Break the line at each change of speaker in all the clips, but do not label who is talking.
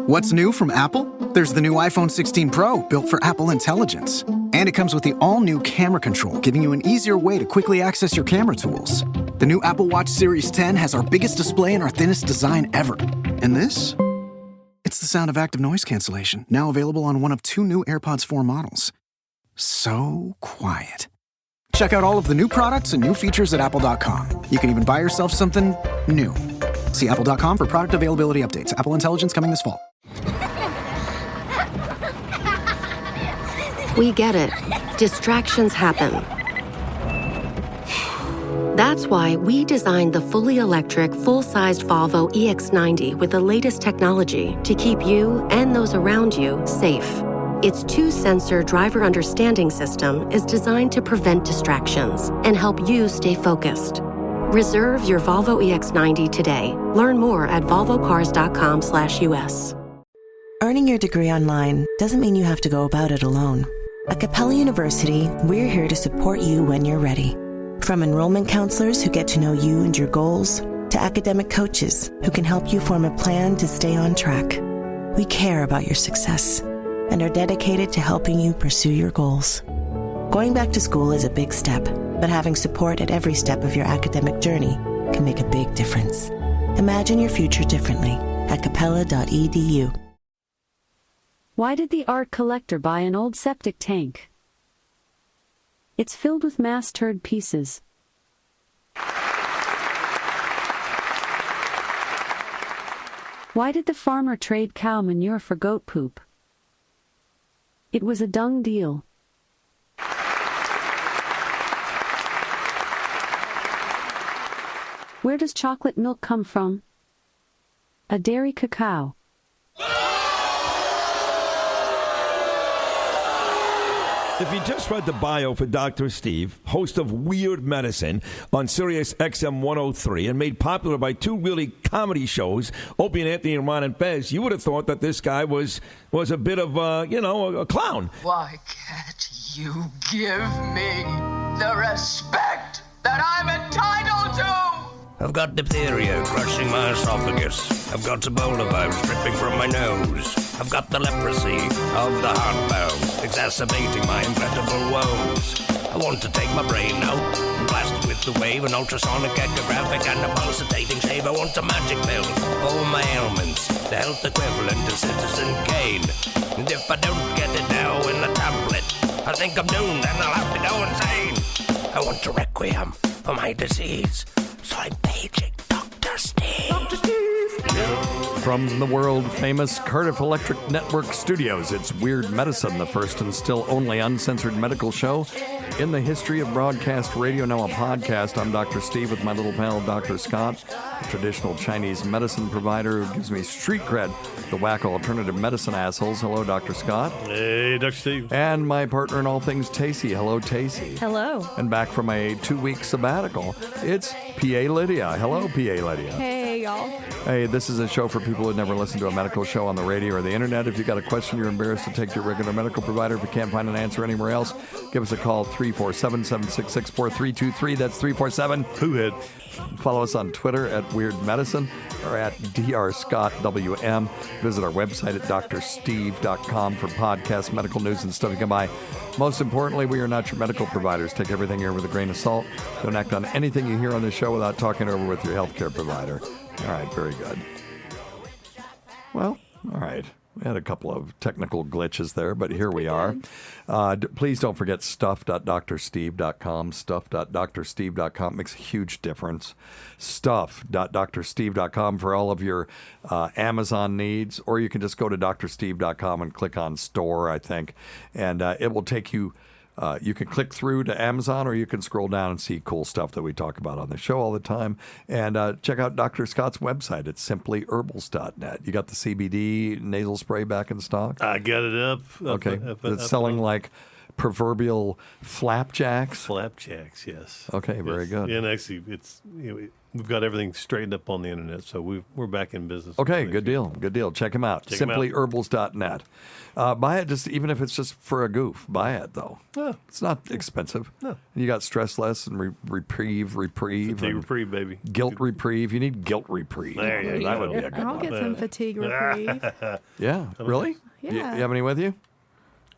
What's new from Apple? There's the new iPhone 16 Pro, built for Apple Intelligence. And it comes with the all-new camera control, giving you an easier way to quickly access your camera tools. The new Apple Watch Series 10 has our biggest display and our thinnest design ever. And this? It's the sound of active noise cancellation, now available on one of 2 new AirPods 4 models. So quiet. Check out all of the new products and new features at apple.com. You can even buy yourself something new. See apple.com for product availability updates. Apple Intelligence coming this fall.
We get it. Distractions happen. That's why we designed the fully electric, full-sized Volvo EX90 with the latest technology to keep you and those around you safe. Its 2-sensor driver understanding system is designed to prevent distractions and help you stay focused. Reserve your Volvo EX90 today. Learn more at volvocars.com/US.
Earning your degree online doesn't mean you have to go about it alone. At Capella University, we're here to support you when you're ready. From enrollment counselors who get to know you and your goals, to academic coaches who can help you form a plan to stay on track. We care about your success and are dedicated to helping you pursue your goals. Going back to school is a big step, but having support at every step of your academic journey can make a big difference. Imagine your future differently at capella.edu.
Why did the art collector buy an old septic tank? It's filled with mass turd pieces. Why did the farmer trade cow manure for goat poop? It was a dung deal. Where does chocolate milk come from? A dairy cacao.
If you just read the bio for Dr. Steve, host of Weird Medicine on Sirius XM 103 and made popular by 2 really comedy shows, Opie and Anthony and Ron and Fez, you would have thought that this guy was a bit of, a clown.
Why can't you give me the respect that I'm entitled to?
I've got diphtheria crushing my esophagus. I've got Ebola virus dripping from my nose. I've got the leprosy of the heart valves, exacerbating my incredible woes. I want to take my brain out and blast it with the wave, an ultrasonic echographic and a pulsating shave. I want a magic pill for all my ailments, the health equivalent of Citizen Kane. And if I don't get it now in a tablet, I think I'm doomed and I'll have to go insane. I want a requiem for my disease, so I'm paging Dr. Steve. Dr. Steve.
From the world-famous Cardiff Electric Network studios, it's Weird Medicine, the first and still only uncensored medical show in the history of broadcast radio, now a podcast. I'm Dr. Steve with my little pal, Dr. Scott, a traditional Chinese medicine provider who gives me street cred, the whack alternative medicine assholes. Hello, Dr. Scott.
Hey, Dr. Steve.
And my partner in all things, Tacie. Hello, Tacie.
Hello.
And back from a 2-week sabbatical, it's PA Lydia. Hello, PA Lydia.
Hey, y'all.
Hey, this is a show for people who never listened to a medical show on the radio or the internet. If you got a question you're embarrassed to take to your regular medical provider, if you can't find an answer anywhere else, give us a call, 347-766-4323. That's 347-WHO-HIT. Follow us on Twitter at Weird Medicine or at drscottwm. Visit our website at drsteve.com for podcasts, medical news, and stuff you can buy. Most importantly, we are not your medical providers. Take everything here with a grain of salt. Don't act on anything you hear on this show without talking over with your healthcare provider. All right, very good. Well, all right. We had a couple of technical glitches there, but here we are. Please don't forget stuff.drsteve.com. Stuff.drsteve.com makes a huge difference. Stuff.drsteve.com for all of your Amazon needs, or you can just go to drsteve.com and click on store, I think, and it will take you. You can click through to Amazon, or you can scroll down and see cool stuff that we talk about on the show all the time. And check out Dr. Scott's website. It's simplyherbals.net. You got the CBD nasal spray back in stock?
I got it up.
Okay. It's selling like proverbial flapjacks?
Flapjacks, yes.
Okay, very good.
And actually, it's We've got everything straightened up on the internet, so we're back in business.
Okay, good deal. Good deal. Check him out. SimplyHerbals.net. Buy it just even if it's just for a goof. Buy it though.
Yeah.
It's not expensive.
No.
And you got stress less and reprieve.
Fatigue
and
reprieve, baby.
Guilt reprieve. You need guilt reprieve.
There you
That
go.
would be a good
I'll
one.
get some fatigue reprieve.
Yeah. Really?
Yeah.
You have any with you?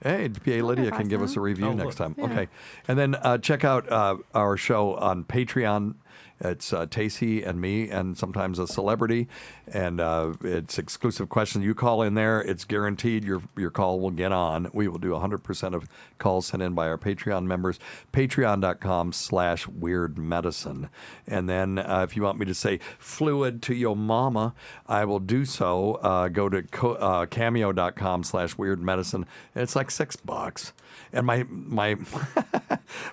Hey, PA Lydia
buy
can give us a
some.
review
Oh,
next time.
Yeah.
Okay. And then check out our show on Patreon. It's Tacie and me and sometimes a celebrity. And it's exclusive questions. You call in there. It's guaranteed your call will get on. We will do 100% of calls sent in by our Patreon members. Patreon.com/weirdmedicine. And then if you want me to say fluid to your mama, I will do so. Go to cameo.com/weirdmedicine. It's like $6. And my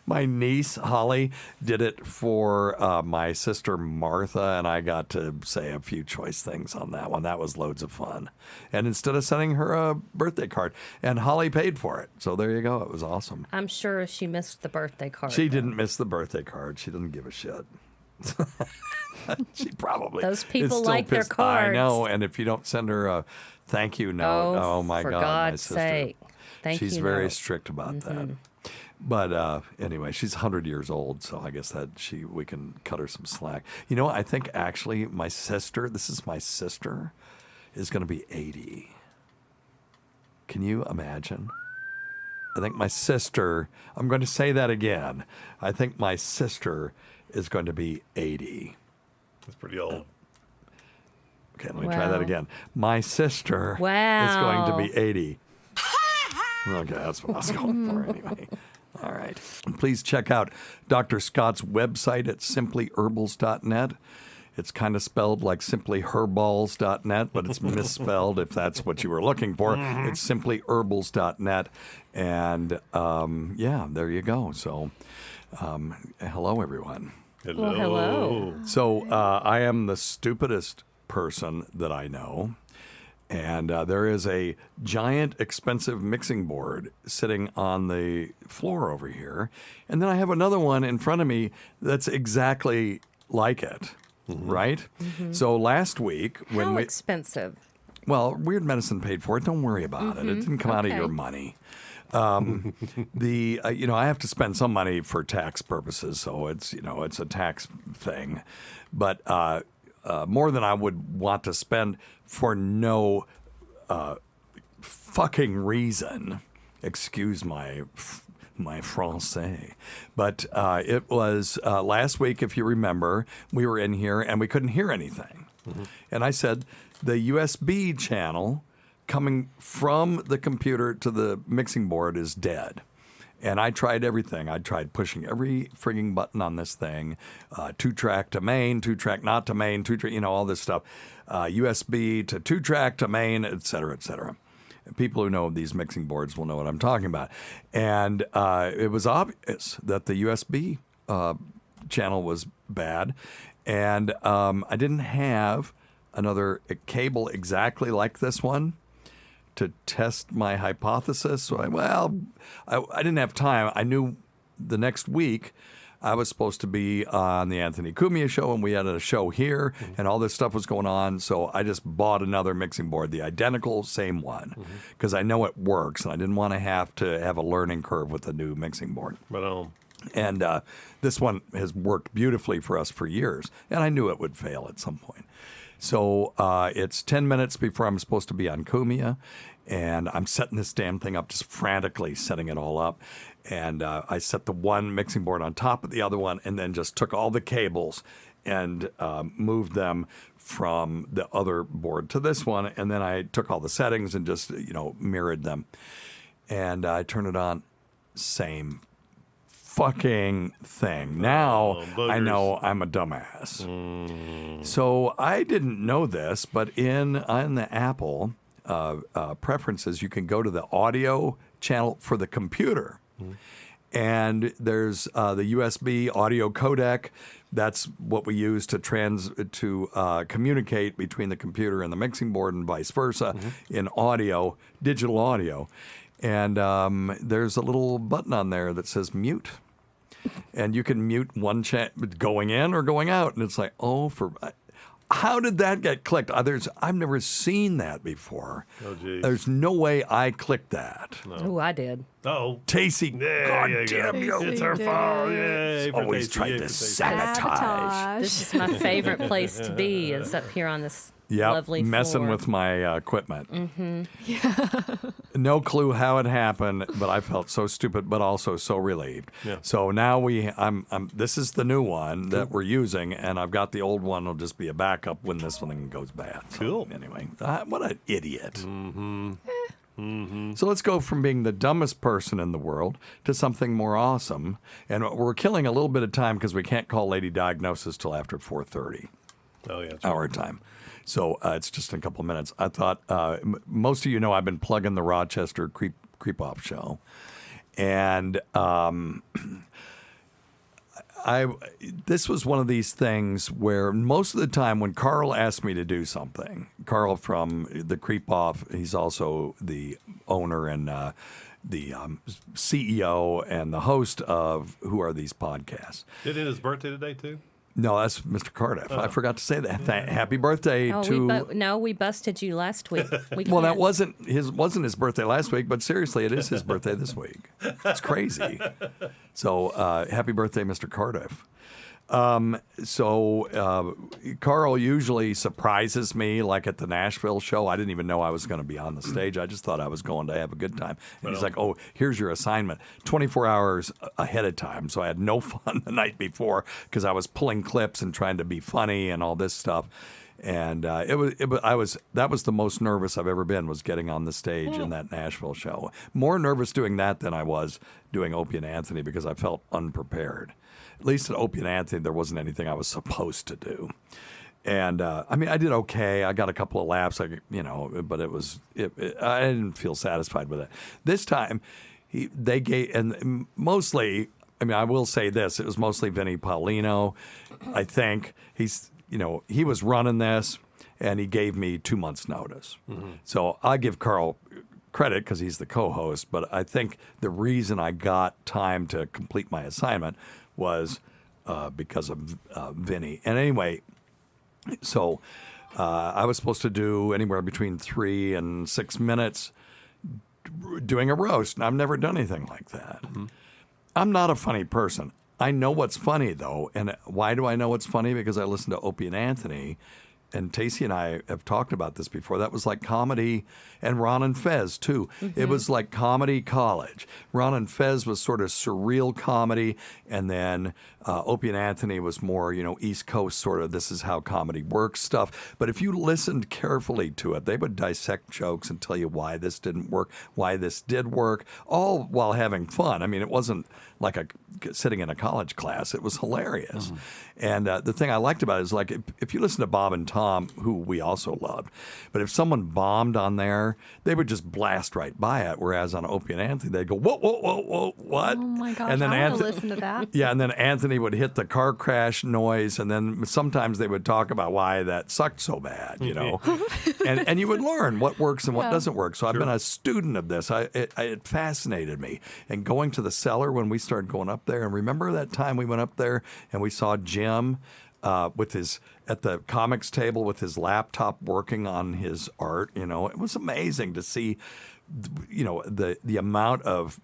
my niece Holly did it for my sister Martha, and I got to say a few choice things on that one. That was loads of fun. And instead of sending her a birthday card, and Holly paid for it, so there you go. It was awesome.
I'm sure she missed the birthday card.
She didn't miss the birthday card. She doesn't give a shit. She probably
Those people
is still
like their
pissed. I
cards.
know. And if you don't send her a thank you note, oh my
for
God,
God's
my sister.
sake. Thank
She's
you
very
note.
strict about that. But anyway, she's 100 years old, so I guess that we can cut her some slack. You know, I think actually my sister, is going to be 80. Can you imagine? I think my sister, I'm going to say that again. I think my sister is going to be 80.
That's pretty old.
Okay, let me try that again. My sister is going
Wow.
to be 80. Okay, that's what I was going for anyway. All right. Please check out Dr. Scott's website at simplyherbals.net. It's kind of spelled like simplyherballs.net, but it's misspelled if that's what you were looking for. It's simplyherbals.net. And yeah, there you go. So hello, everyone.
Hello.
Well, hello.
So I am the stupidest person that I know. And there is a giant, expensive mixing board sitting on the floor over here. And then I have another one in front of me that's exactly like it, right? So last week, when
How
we...
expensive?
Well, Weird Medicine paid for it. Don't worry about it. It didn't come out of your money. I have to spend some money for tax purposes, so it's a tax thing. But more than I would want to spend for no fucking reason. Excuse my français. But it was last week, if you remember, we were in here and we couldn't hear anything. And I said, the USB channel coming from the computer to the mixing board is dead. And I tried everything. I tried pushing every frigging button on this thing, 2-track to main, 2-track not to main, 2-track, all this stuff, USB to 2-track to main, et cetera, et cetera. People who know these mixing boards will know what I'm talking about. And it was obvious that the USB channel was bad. And I didn't have another cable exactly like this one to test my hypothesis. So I didn't have time. I knew the next week I was supposed to be on the Anthony Cumia show, and we had a show here, and all this stuff was going on. So I just bought another mixing board, the identical same one, because I know it works, and I didn't want to have a learning curve with the new mixing board.
Right on.
And this one has worked beautifully for us for years, and I knew it would fail at some point. So it's 10 minutes before I'm supposed to be on Cumia, and I'm setting this damn thing up, just frantically setting it all up. And I set the one mixing board on top of the other one, and then just took all the cables and moved them from the other board to this one. And then I took all the settings and just, mirrored them. And I turned it on, same fucking thing. Now I know I'm a dumbass. So I didn't know this, but in the Apple preferences, you can go to the audio channel for the computer. And there's the USB audio codec. That's what we use to communicate between the computer and the mixing board and vice versa in audio, digital audio. And there's a little button on there that says mute. and you can mute one chat going in or going out, and it's like, how did that get clicked? I've never seen that before.
Oh, geez.
There's no way I clicked that.
Oh, I did.
Oh,
Tacie, God damn you.
It's her fault. Yay for
Always
Tacie,
tried
yay
to
for Tacie.
sabotage.
This is my favorite place to be, is up here on this lovely
messing
floor.
with my equipment. No clue how it happened, but I felt so stupid, but also so relieved.
Yeah.
So now this is the new one that we're using, and I've got the old one. Will just be a backup when this one goes bad. So,
Cool.
Anyway, what an idiot. So let's go from being the dumbest person in the world to something more awesome. And we're killing a little bit of time because we can't call Lady Diagnosis till after 4:30
Oh, yeah.
our time. So it's just in a couple of minutes. I thought most of you know I've been plugging the Rochester Creep Off show, and this was one of these things where most of the time when Carl asked me to do something, Carl from the Creep Off, he's also the owner and the CEO and the host of Who Are These Podcasts.
Did it his birthday today, too?
No, that's Mr. Cardiff. I forgot to say that. Happy birthday to.
We busted you last week.
Well, that wasn't his birthday last week, but seriously, it is his birthday this week. It's crazy. So, happy birthday, Mr. Cardiff. Carl usually surprises me, like at the Nashville show. I didn't even know I was going to be on the stage. I just thought I was going to have a good time. And he's like, "Oh, here's your assignment." 24 hours ahead of time. So I had no fun the night before because I was pulling clips and trying to be funny and all this stuff. And that was the most nervous I've ever been, was getting on the stage in that Nashville show. More nervous doing that than I was doing Opie and Anthony because I felt unprepared. At least at Opie and Anthony, there wasn't anything I was supposed to do. And I did okay. I got a couple of laughs, but I didn't feel satisfied with it. This time, they gave, and mostly, I will say this, it was mostly Vinnie Paulino. I think he was running this, and he gave me 2 months' notice. Mm-hmm. So I give Carl credit because he's the co-host, but I think the reason I got time to complete my assignment was because of Vinny. And anyway, so I was supposed to do anywhere between 3 and 6 minutes doing a roast, and I've never done anything like that. Mm-hmm. I'm not a funny person. I know what's funny, though. And why do I know what's funny? Because I listen to Opie and Anthony, and Tacie and I have talked about this before. That was like comedy, and Ron and Fez, too. Mm-hmm. It was like comedy college. Ron and Fez was sort of surreal comedy, and then Opie and Anthony was more, East Coast sort of this is how comedy works stuff. But if you listened carefully to it, they would dissect jokes and tell you why this didn't work, why this did work, all while having fun. It wasn't like sitting in a college class. It was hilarious. Mm-hmm. And the thing I liked about it is, like, if you listen to Bob and Tom, who we also loved, but if someone bombed on there, they would just blast right by it. Whereas on Opie and Anthony, they'd go, whoa, whoa, whoa, whoa, what?
Oh my gosh,
and then
I want to listen to that.
Yeah, and then Anthony would hit the car crash noise, and then sometimes they would talk about why that sucked so bad, and you would learn what works and what doesn't work. So I've been a student of this. It fascinated me. And going to the cellar when we started going up there, and remember that time we went up there and we saw Jim at the comics table with his laptop working on his art. It was amazing to see, the amount of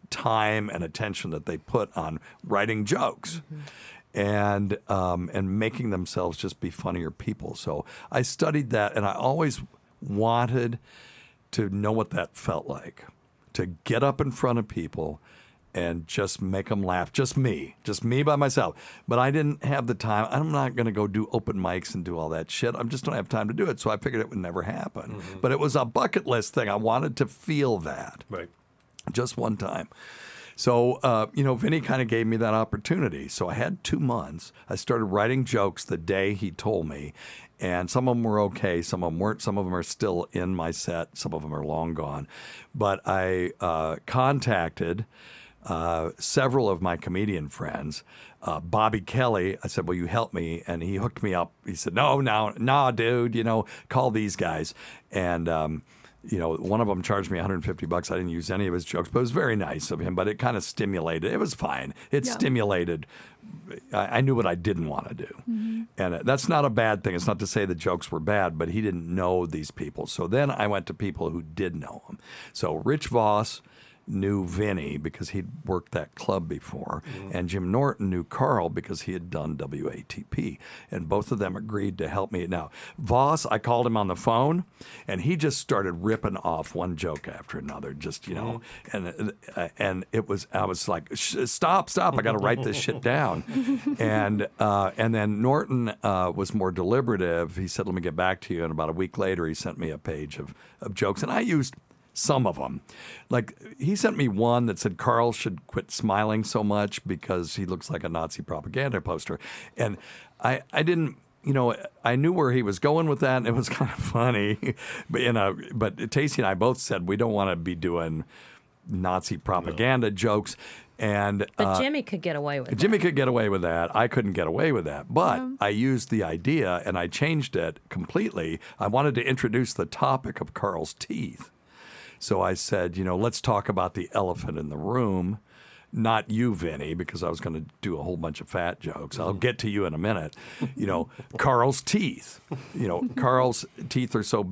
time and attention that they put on writing jokes. Mm-hmm. and making themselves just be funnier people. So I studied that, and I always wanted to know what that felt like, to get up in front of people and just make them laugh. Just me by myself. But I didn't have the time. I'm not going to go do open mics and do all that shit. I just don't have time to do it. So I figured it would never happen. Mm-hmm. But it was a bucket list thing. I wanted to feel that.
Right.
Just one time. So, Vinny kind of gave me that opportunity. So I had 2 months. I started writing jokes the day he told me. And some of them were okay. Some of them weren't. Some of them are still in my set. Some of them are long gone. But I contacted several of my comedian friends. Bobby Kelly, I said, will you help me? And he hooked me up. He said, no, dude, call these guys. And one of them charged me $150. I didn't use any of his jokes, but it was very nice of him. But it kind of stimulated. It was fine. It stimulated. I knew what I didn't want to do. Mm-hmm. And that's not a bad thing. It's not to say the jokes were bad, but he didn't know these people. So then I went to people who did know him. So Rich Voss knew Vinny because he'd worked that club before, and Jim Norton knew Carl because he had done WATP, and both of them agreed to help me. Now, Voss, I called him on the phone, and he just started ripping off one joke after another, just, and it was, I was like, stop, I got to write this shit down. And then Norton was more deliberative. He said, let me get back to you, and about a week later, he sent me a page of jokes, and I used some of them. Like, he sent me one that said Carl should quit smiling so much because he looks like a Nazi propaganda poster. And I didn't, I knew where he was going with that, and it was kind of funny. But Tacie and I both said we don't want to be doing Nazi propaganda jokes. But
Jimmy could get away with
Jimmy could get away with that. I couldn't get away with that. But I used the idea, and I changed it completely. I wanted to introduce the topic of Carl's teeth. So I said, let's talk about the elephant in the room. Not you, Vinny, because I was going to do a whole bunch of fat jokes. I'll get to you in a minute. Carl's teeth. Carl's teeth are so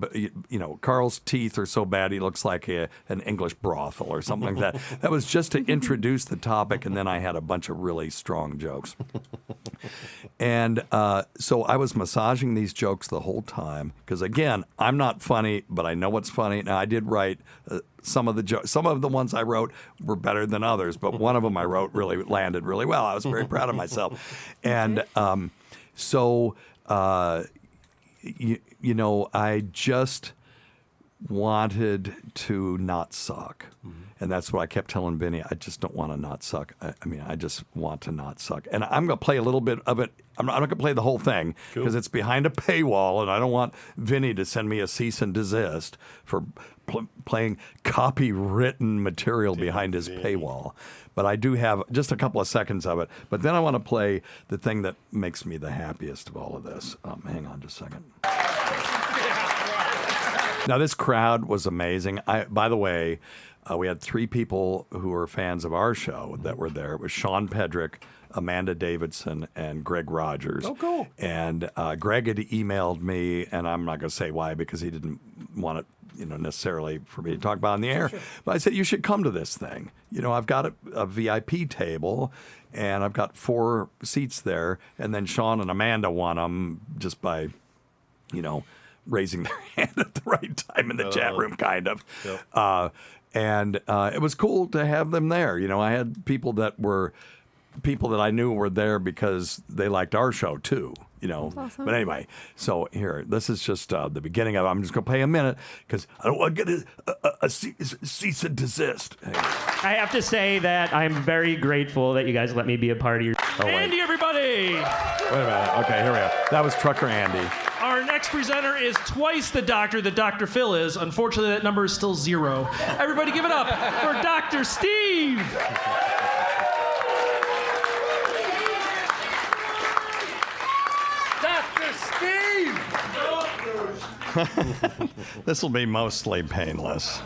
bad he looks like an English brothel or something like that. That was just to introduce the topic, and then I had a bunch of really strong jokes. And so I was massaging these jokes the whole time because, again, I'm not funny, but I know what's funny. Now, I did write some of the ones I wrote were better than others, but one of them I wrote really landed really well. I was very proud of myself. And I just wanted to not suck. Mm-hmm. And that's what I kept telling Vinny. I just don't want to not suck. I just want to not suck. And I'm going to play a little bit of it. I'm not going to play the whole thing because it's behind a paywall, and I don't want Vinny to send me a cease and desist for playing copywritten material behind his paywall. But I do have just a couple of seconds of it. But then I want to play the thing that makes me the happiest of all of this. Hang on just a second. Now, this crowd was amazing. By the way, we had 3 people who were fans of our show that were there. It was Sean Pedrick, Amanda Davidson, and Greg Rogers. Oh, cool. And Greg had emailed me, and I'm not going to say why because he didn't want it necessarily for me to talk about on the air. Sure. But I said, you should come to this thing. I've got a VIP table, and I've got 4 seats there, and then Sean and Amanda won them just by, raising their hand at the right time in the chat room, kind of. Yep. And it was cool to have them there. I had people that I knew were there because they liked our show too. Awesome. But anyway, so here, this is just the beginning of it. I'm just going to play a minute because I don't want to get a cease and desist.
I have to say that I'm very grateful that you guys let me be a part of your...
Andy, everybody!
Wait a minute. Okay, here we go. That was Trucker Andy.
Our next presenter is twice the doctor that Dr. Phil is. Unfortunately, that number is still 0. Everybody give it up for Dr. Steve!
This will be mostly painless.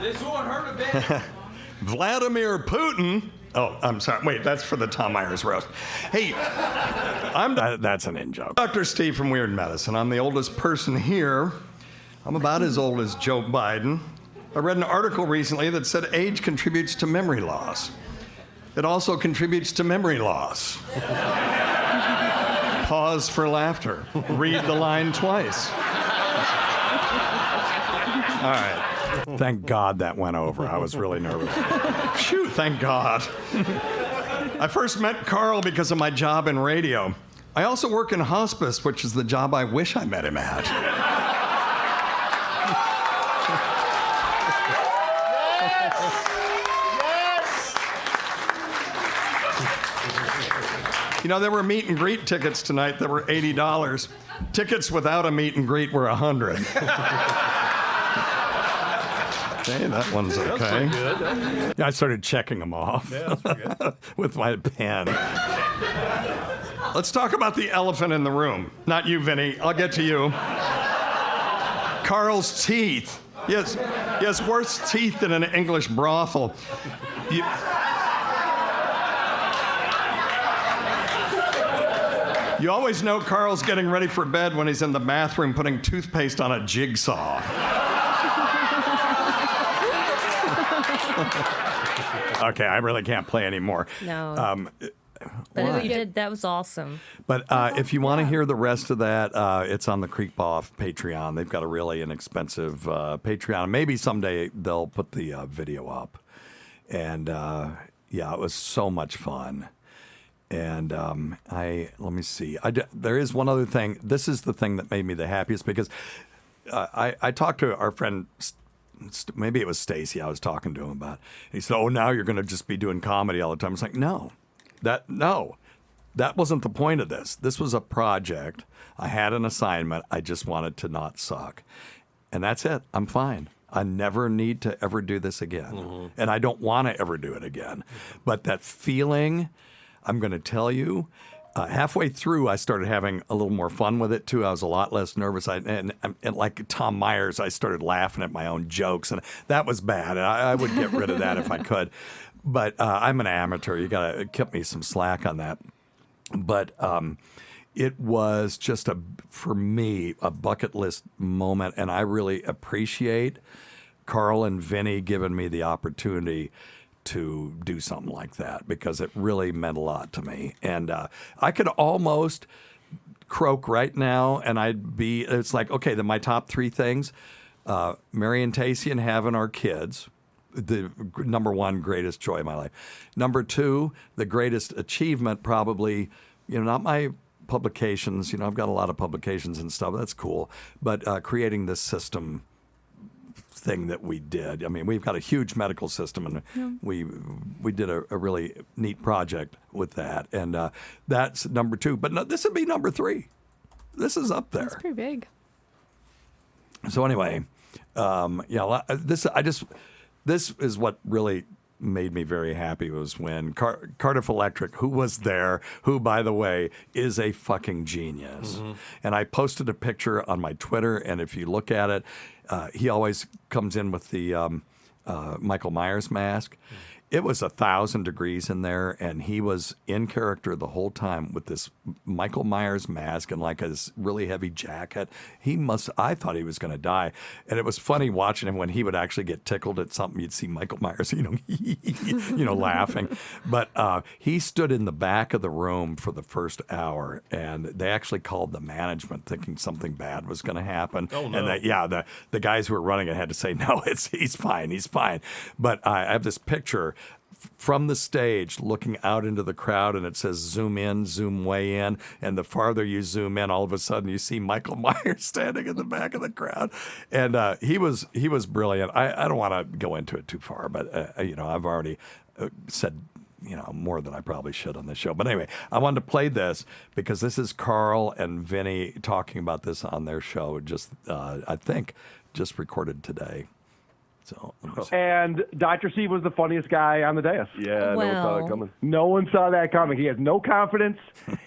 This won't hurt a bit.
Vladimir Putin. Oh, I'm sorry. Wait, that's for the Tom Myers roast. Hey, that's an in-joke. Dr. Steve from Weird Medicine. I'm the oldest person here. I'm about as old as Joe Biden. I read an article recently that said age contributes to memory loss. It also contributes to memory loss. Pause for laughter. Read the line twice. All right. Thank God that went over. I was really nervous. Phew, thank God. I first met Carl because of my job in radio. I also work in hospice, which is the job I wish I met him at. There were meet and greet tickets tonight that were $80. Tickets without a meet and greet were $100. Okay, that one's okay.
That's good.
Yeah, I started checking them off
Yeah, that's pretty good.
with my pen. Let's talk about the elephant in the room. Not you, Vinny. I'll get to you. Carl's teeth. Yes, he has worse teeth than an English brothel. You always know Carl's getting ready for bed when he's in the bathroom putting toothpaste on a jigsaw. Okay, I really can't play anymore.
No. But you did. That was awesome.
But if you want to hear the rest of that, it's on the Creep Off Patreon. They've got a really inexpensive Patreon. Maybe someday they'll put the video up. And yeah, it was so much fun. And let me see. There is one other thing. This is the thing that made me the happiest because I talked to our friend. Maybe it was Stacy I was talking to him about. He said, "Oh, now you're going to just be doing comedy all the time." I was like, no, that wasn't the point of this. This was a project. I had an assignment. I just wanted to not suck. And that's it. I'm fine. I never need to ever do this again. Mm-hmm. And I don't want to ever do it again. But that feeling, I'm going to tell you, halfway through, I started having a little more fun with it, too. I was a lot less nervous. And like Tom Myers, I started laughing at my own jokes. And that was bad. I would get rid of that if I could. But I'm an amateur. You got to cut me some slack on that. But it was just, for me, a bucket list moment. And I really appreciate Carl and Vinny giving me the opportunity to do something like that because it really meant a lot to me. And I could almost croak right now and it's like, okay, then my top three things, Mary and Tacie and having our kids, the number one greatest joy of my life. Number two, the greatest achievement probably, not my publications, I've got a lot of publications and stuff, that's cool, but creating this system thing that we did. I mean, we've got a huge medical system, and we did a really neat project with that, and that's number two. But no, this would be number three. This is up there.
That's pretty big.
So anyway, this is what really made me very happy was when Cardiff Electric, who was there, who, by the way, is a fucking genius. Mm-hmm. And I posted a picture on my Twitter, and if you look at it, he always comes in with the Michael Myers mask. Mm-hmm. It was 1,000 degrees in there, and he was in character the whole time with this Michael Myers mask and like this really heavy jacket. I thought he was going to die. And it was funny watching him when he would actually get tickled at something. You'd see Michael Myers, laughing. But he stood in the back of the room for the first hour, and they actually called the management thinking something bad was going to happen. Oh, no. And the guys who were running it had to say, no, he's fine. But I have this picture from the stage looking out into the crowd, and it says zoom in, zoom way in, and the farther you zoom in, all of a sudden you see Michael Myers standing in the back of the crowd, and he was brilliant. I don't want to go into it too far, but I've already said more than I probably should on this show. But anyway, I wanted to play this because this is Carl and Vinny talking about this on their show, I think just recorded today. So,
and Dr. Steve was the funniest guy on the dais.
Yeah, no one saw that coming.
No one saw that coming. He has no confidence.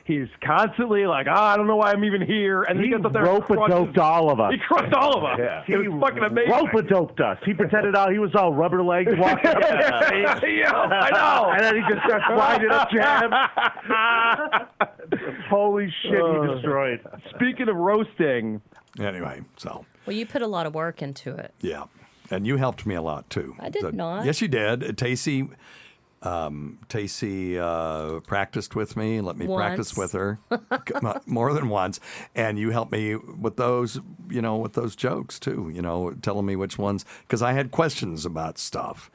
He's constantly like, I don't know why I'm even here. And he gets up there and
rope-a-doped all of us.
He crushed all of us. Yeah.
He
was fucking amazing.
Rope-a-doped us. He pretended he was all rubber legs walking.
Yeah, I know.
And then he just starts winding up jabs. Holy shit, he destroyed.
Speaking of roasting.
Anyway, so.
Well, you put a lot of work into it.
Yeah. And you helped me a lot, too.
I did not.
Yes, you did. Tacie practiced with me and let me practice with her more than once. And you helped me with those, with those jokes, too, telling me which ones. Because I had questions about stuff.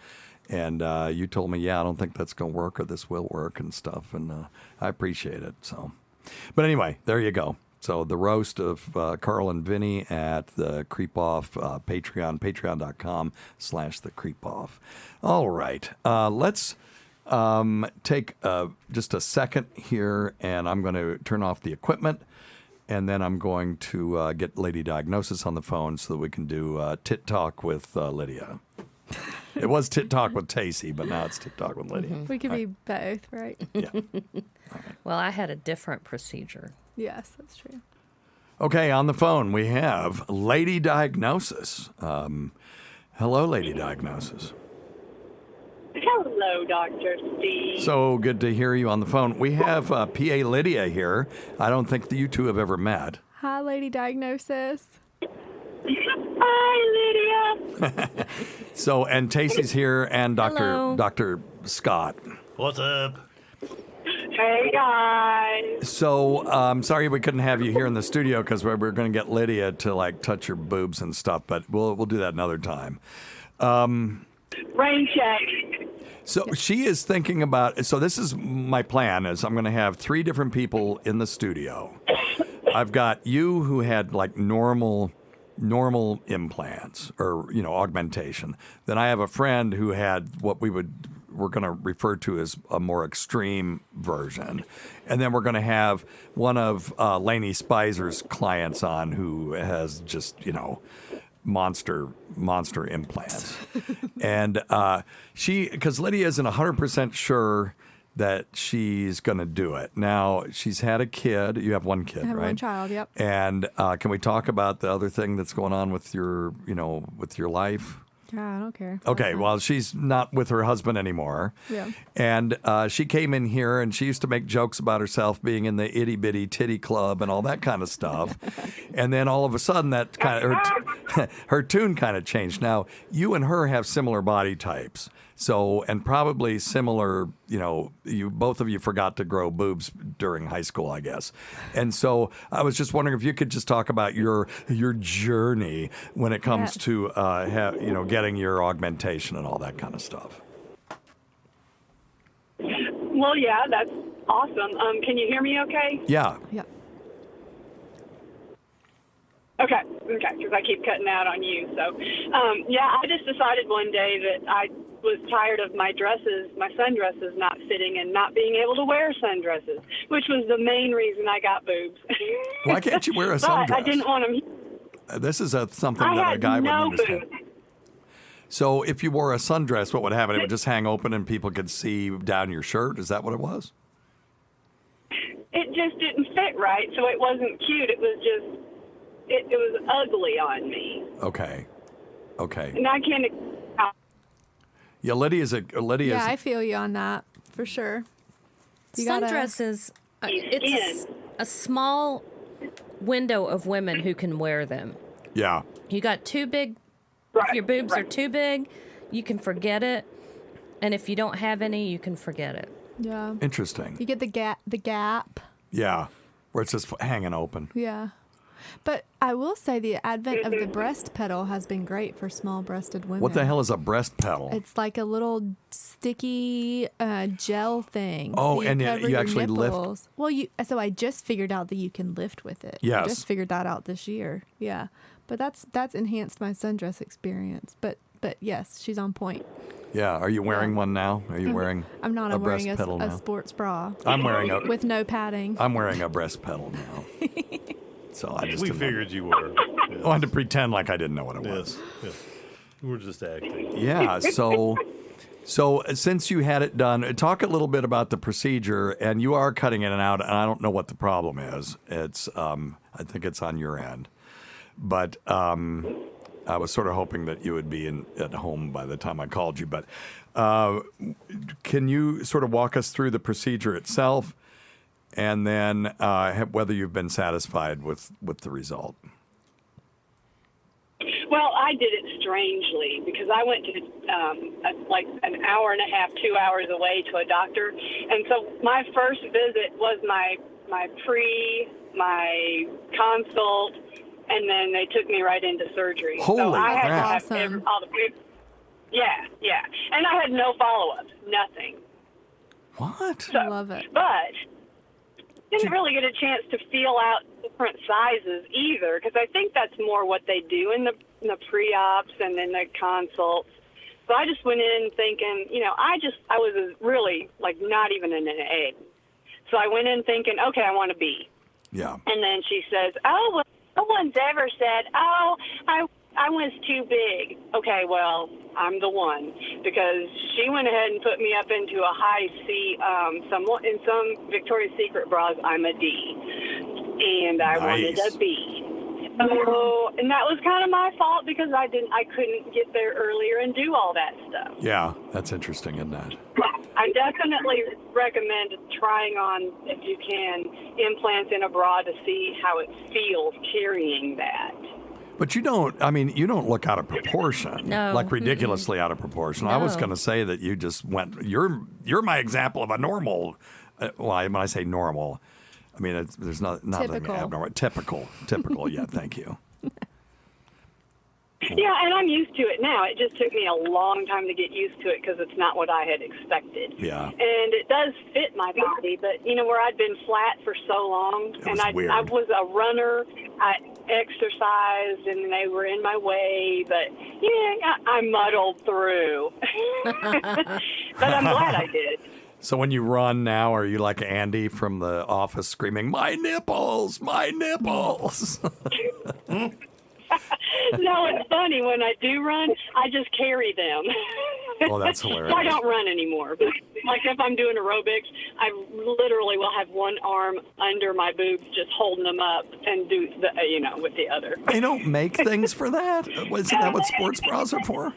And you told me, I don't think that's going to work or this will work and stuff. And I appreciate it. So, but anyway, there you go. So the roast of Carl and Vinny at the Creep Off Patreon, patreon.com/the Creep Off. All right. Let's take just a second here, and I'm going to turn off the equipment, and then I'm going to get Lady Diagnosis on the phone so that we can do Tit Talk with Lydia. It was Tit Talk with Tacie, but now it's Tit Talk with Lydia.
We could be both, right?
Yeah.
Well, I had a different procedure.
Yes, that's true.
Okay, on the phone we have Lady Diagnosis. Hello, Lady Diagnosis.
Hello, Dr. Steve.
So good to hear you on the phone. We have PA Lydia here. I don't think that you two have ever met.
Hi, Lady Diagnosis.
Hi, Lydia.
So, and Tacie's here, and
Hello.
Dr. Scott.
What's up?
Hey, guys.
So, sorry we couldn't have you here in the studio because we're going to get Lydia to like touch your boobs and stuff, but we'll do that another time.
Rain check.
So she is thinking about. So this is my plan: is I'm going to have 3 different people in the studio. I've got you who had like normal implants or augmentation. Then I have a friend who had what we're going to refer to as a more extreme version. And then we're going to have one of Lainey Spizer's clients on who has just, monster implants. And because Lydia isn't 100% sure that she's going to do it. Now, she's had a kid. You have one kid,
I have
right?
one child, yep.
And can we talk about the other thing that's going on with your life?
Yeah, I don't care.
Okay, well, she's not with her husband anymore.
Yeah.
And she came in here and she used to make jokes about herself being in the itty bitty titty club and all that kind of stuff. And then all of a sudden that kind of her tune kind of changed. Now, you and her have similar body types. So, and probably similar, you both of you forgot to grow boobs during high school, I guess. And so I was just wondering if you could just talk about your journey when it comes to, getting your augmentation and all that kind of stuff.
Well, yeah, that's awesome. Can you hear me okay?
Yeah.
Yep.
Okay, because I keep cutting out on you. So, I just decided one day that I was tired of my sundresses not fitting and not being able to wear sundresses, which was the main reason I got boobs.
Why can't you wear a sundress?
But I didn't want them.
This is something that a guy would understand.
Boobs.
So if you wore a sundress, what would happen? It would just hang open and people could see down your shirt? Is that what it was?
It just didn't fit right, so it wasn't cute. It was just, it was ugly on me.
Okay.
And I can't...
Yeah, Lydia's.
Yeah, I feel you on that, for sure.
Sundresses, it's a small window of women who can wear them.
Yeah.
You got too big, if your boobs are too big, you can forget it. And if you don't have any, you can forget it.
Yeah.
Interesting.
You get the gap.
Yeah, where it's just hanging open.
Yeah. But I will say the advent of the breast pedal has been great for small-breasted women.
What the hell is a breast pedal?
It's like a little sticky gel thing.
Oh,
so
and
cover
you
your
actually
nipples.
lift?
Well, so I just figured out that you can lift with it.
Yes.
I just figured that out this year. Yeah. But that's enhanced my sundress experience. But yes, she's on point.
Yeah. Are you wearing one now? Are you wearing
I'm not.
a
I'm
breast
wearing
pedal
a
now?
sports bra.
I'm wearing a...
with no padding.
I'm wearing a breast pedal now. So I just
We figured you were.
I wanted to pretend like I didn't know what it was.
Yes. We're just acting.
Yeah. So since you had it done, talk a little bit about the procedure. And you are cutting in and out, and I don't know what the problem is. It's I think it's on your end, but I was sort of hoping that you would be at home by the time I called you. But can you sort of walk us through the procedure itself? And then whether you've been satisfied with the result.
Well, I did it strangely because I went to like an hour and a half, 2 hours away to a doctor. And so my first visit was my consult, and then they took me right into surgery.
Holy
so I had
crap.
to have all the Yeah. And I had no follow-ups, nothing.
What?
So,
I love it.
But didn't really get a chance to feel out different sizes either, because I think that's more what they do in the pre-ops and in the consults. So I just went in thinking, I was really like not even in an A. So I went in thinking, okay, I want a B.
Yeah.
And then she says, oh, well, no one's ever said, oh, I I was too big. Okay, well, I'm the one, because she went ahead and put me up into a high C. In some Victoria's Secret bras, I'm a D, and I wanted a B. So, and that was kind of my fault because I couldn't get there earlier and do all that stuff.
Yeah, that's interesting, isn't that?
I definitely recommend trying on, if you can, implants in a bra to see how it feels carrying that.
But you don't look out of proportion.
No.
Like ridiculously out of proportion. I was
No.
going to say that you just went, you're my example of a normal, when I say normal, I mean, there's nothing
Typical.
abnormal. Typical, yeah, thank you.
Yeah, and I'm used to it now. It just took me a long time to get used to it because it's not what I had expected.
Yeah.
And it does fit my body, but, where I'd been flat for so long, and I was a runner, I exercised, and they were in my way, but, I muddled through. But I'm glad I did.
So when you run now, are you like Andy from The Office screaming, "My nipples, my nipples"?
No, it's funny. When I do run, I just carry them.
Oh, that's hilarious.
So I don't run anymore. But like if I'm doing aerobics, I literally will have one arm under my boobs, just holding them up, and do with the other.
They don't make things for that? Isn't that what sports bras are for?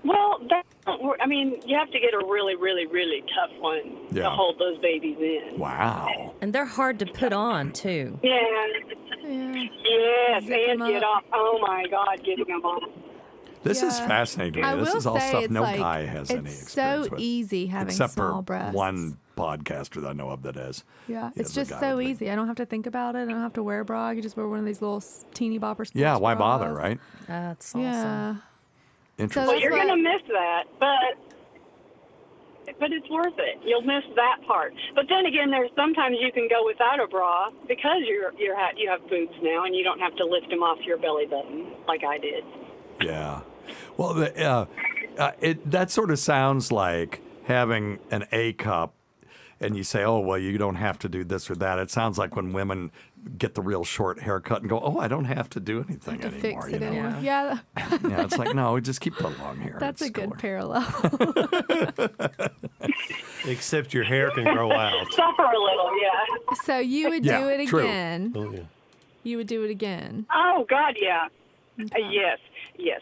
Well, you have to get a really, really, really tough one to hold those babies in.
Wow.
And they're hard to put on, too.
Yeah. Yes, and get off. Oh, my God, getting them off.
This is fascinating to me. This is all stuff no guy has any experience
so
with.
easy having
except
small
for
breasts.
one podcaster that I know of that is.
Yeah, it's
the
just
guy
so
with
easy. I don't have to think about it. I don't have to wear a bra. I can just wear one of these little teeny bopper sports
Yeah, why
bras.
bother, right?
That's awesome.
Yeah.
Interesting.
Well, you're going to miss that, but it's worth it. You'll miss that part. But then again, there's sometimes you can go without a bra because you have boobs now, and you don't have to lift them off your belly button like I did.
Yeah. Well, that sort of sounds like having an A cup, and you say, "Oh, well, you don't have to do this or that." It sounds like when women get the real short haircut and go, "Oh, I don't have to do anything anymore."
Fix it anymore. Yeah.
Yeah, it's like, no, just keep the long hair.
That's a good parallel.
Except your hair can grow out.
Suffer a little, yeah.
So you would do it
true.
again.
Oh, yeah.
You would do it again.
Oh, God, yeah. Yes.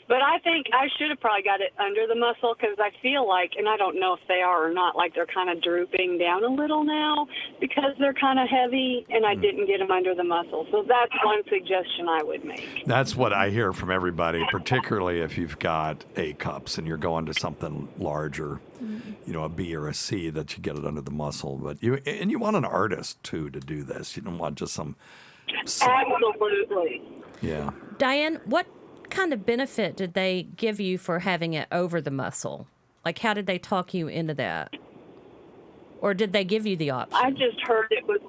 But I think I should have probably got it under the muscle because I feel like, and I don't know if they are or not, like they're kind of drooping down a little now because they're kind of heavy, and I didn't get them under the muscle. So that's one suggestion I would make.
That's what I hear from everybody, particularly if you've got A cups and you're going to something larger, a B or a C, that you get it under the muscle. But you want an artist, too, to do this. You don't want just some...
Absolutely.
Yeah.
Diane, what kind of benefit did they give you for having it over the muscle? Like, how did they talk you into that? Or did they give you the option?
I just heard it was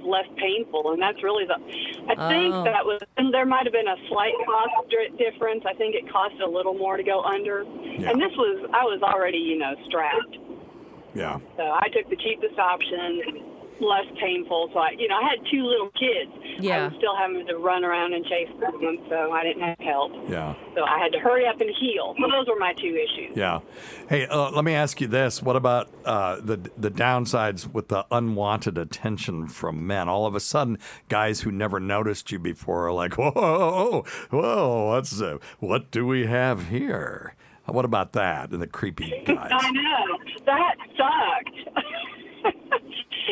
less painful, and that's really I think that was, and there might have been a slight cost difference. I think it cost a little more to go under. Yeah. And I was already, strapped.
Yeah.
So I took the cheapest option, less painful. So I had two little kids.
Yeah.
I was still having to run around and chase them, so I didn't have help.
Yeah.
So I had to hurry up and heal. So those were my two issues.
Yeah. Hey, let me ask you this. What about the downsides with the unwanted attention from men? All of a sudden, guys who never noticed you before are like, whoa, what do we have here? What about that and the creepy guys?
I know. That sucked.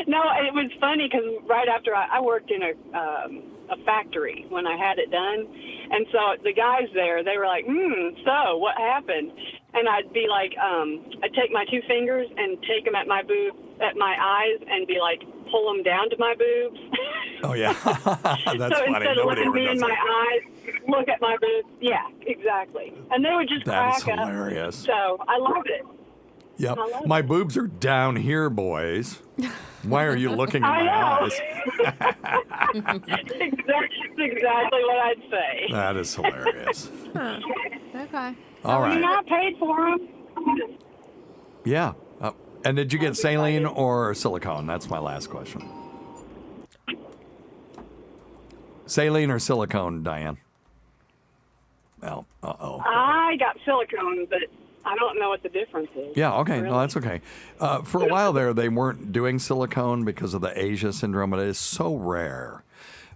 No, it was funny because right after I worked in a factory when I had it done. And so the guys there, they were like, so what happened? And I'd be like, I'd take my two fingers and take them at my eyes and be like, pull them down to my boobs.
Oh, yeah. That's
so
funny.
instead of looking me in my eyes, look at my boobs. Yeah, exactly. And they would just crack up.
That is hilarious.
So I loved it.
Yep. My boobs are down here, boys. Why are you looking in my eyes?
That's exactly what I'd say.
That is hilarious.
Huh. Okay.
All right.
I paid for them.
Yeah. And did you get saline or silicone? That's my last question. Saline or silicone, Diane? Well,
I got silicone, but I don't know what the difference is.
Yeah, okay.
Really.
No, that's okay. For a while there, they weren't doing silicone because of the Asia syndrome. It is so rare.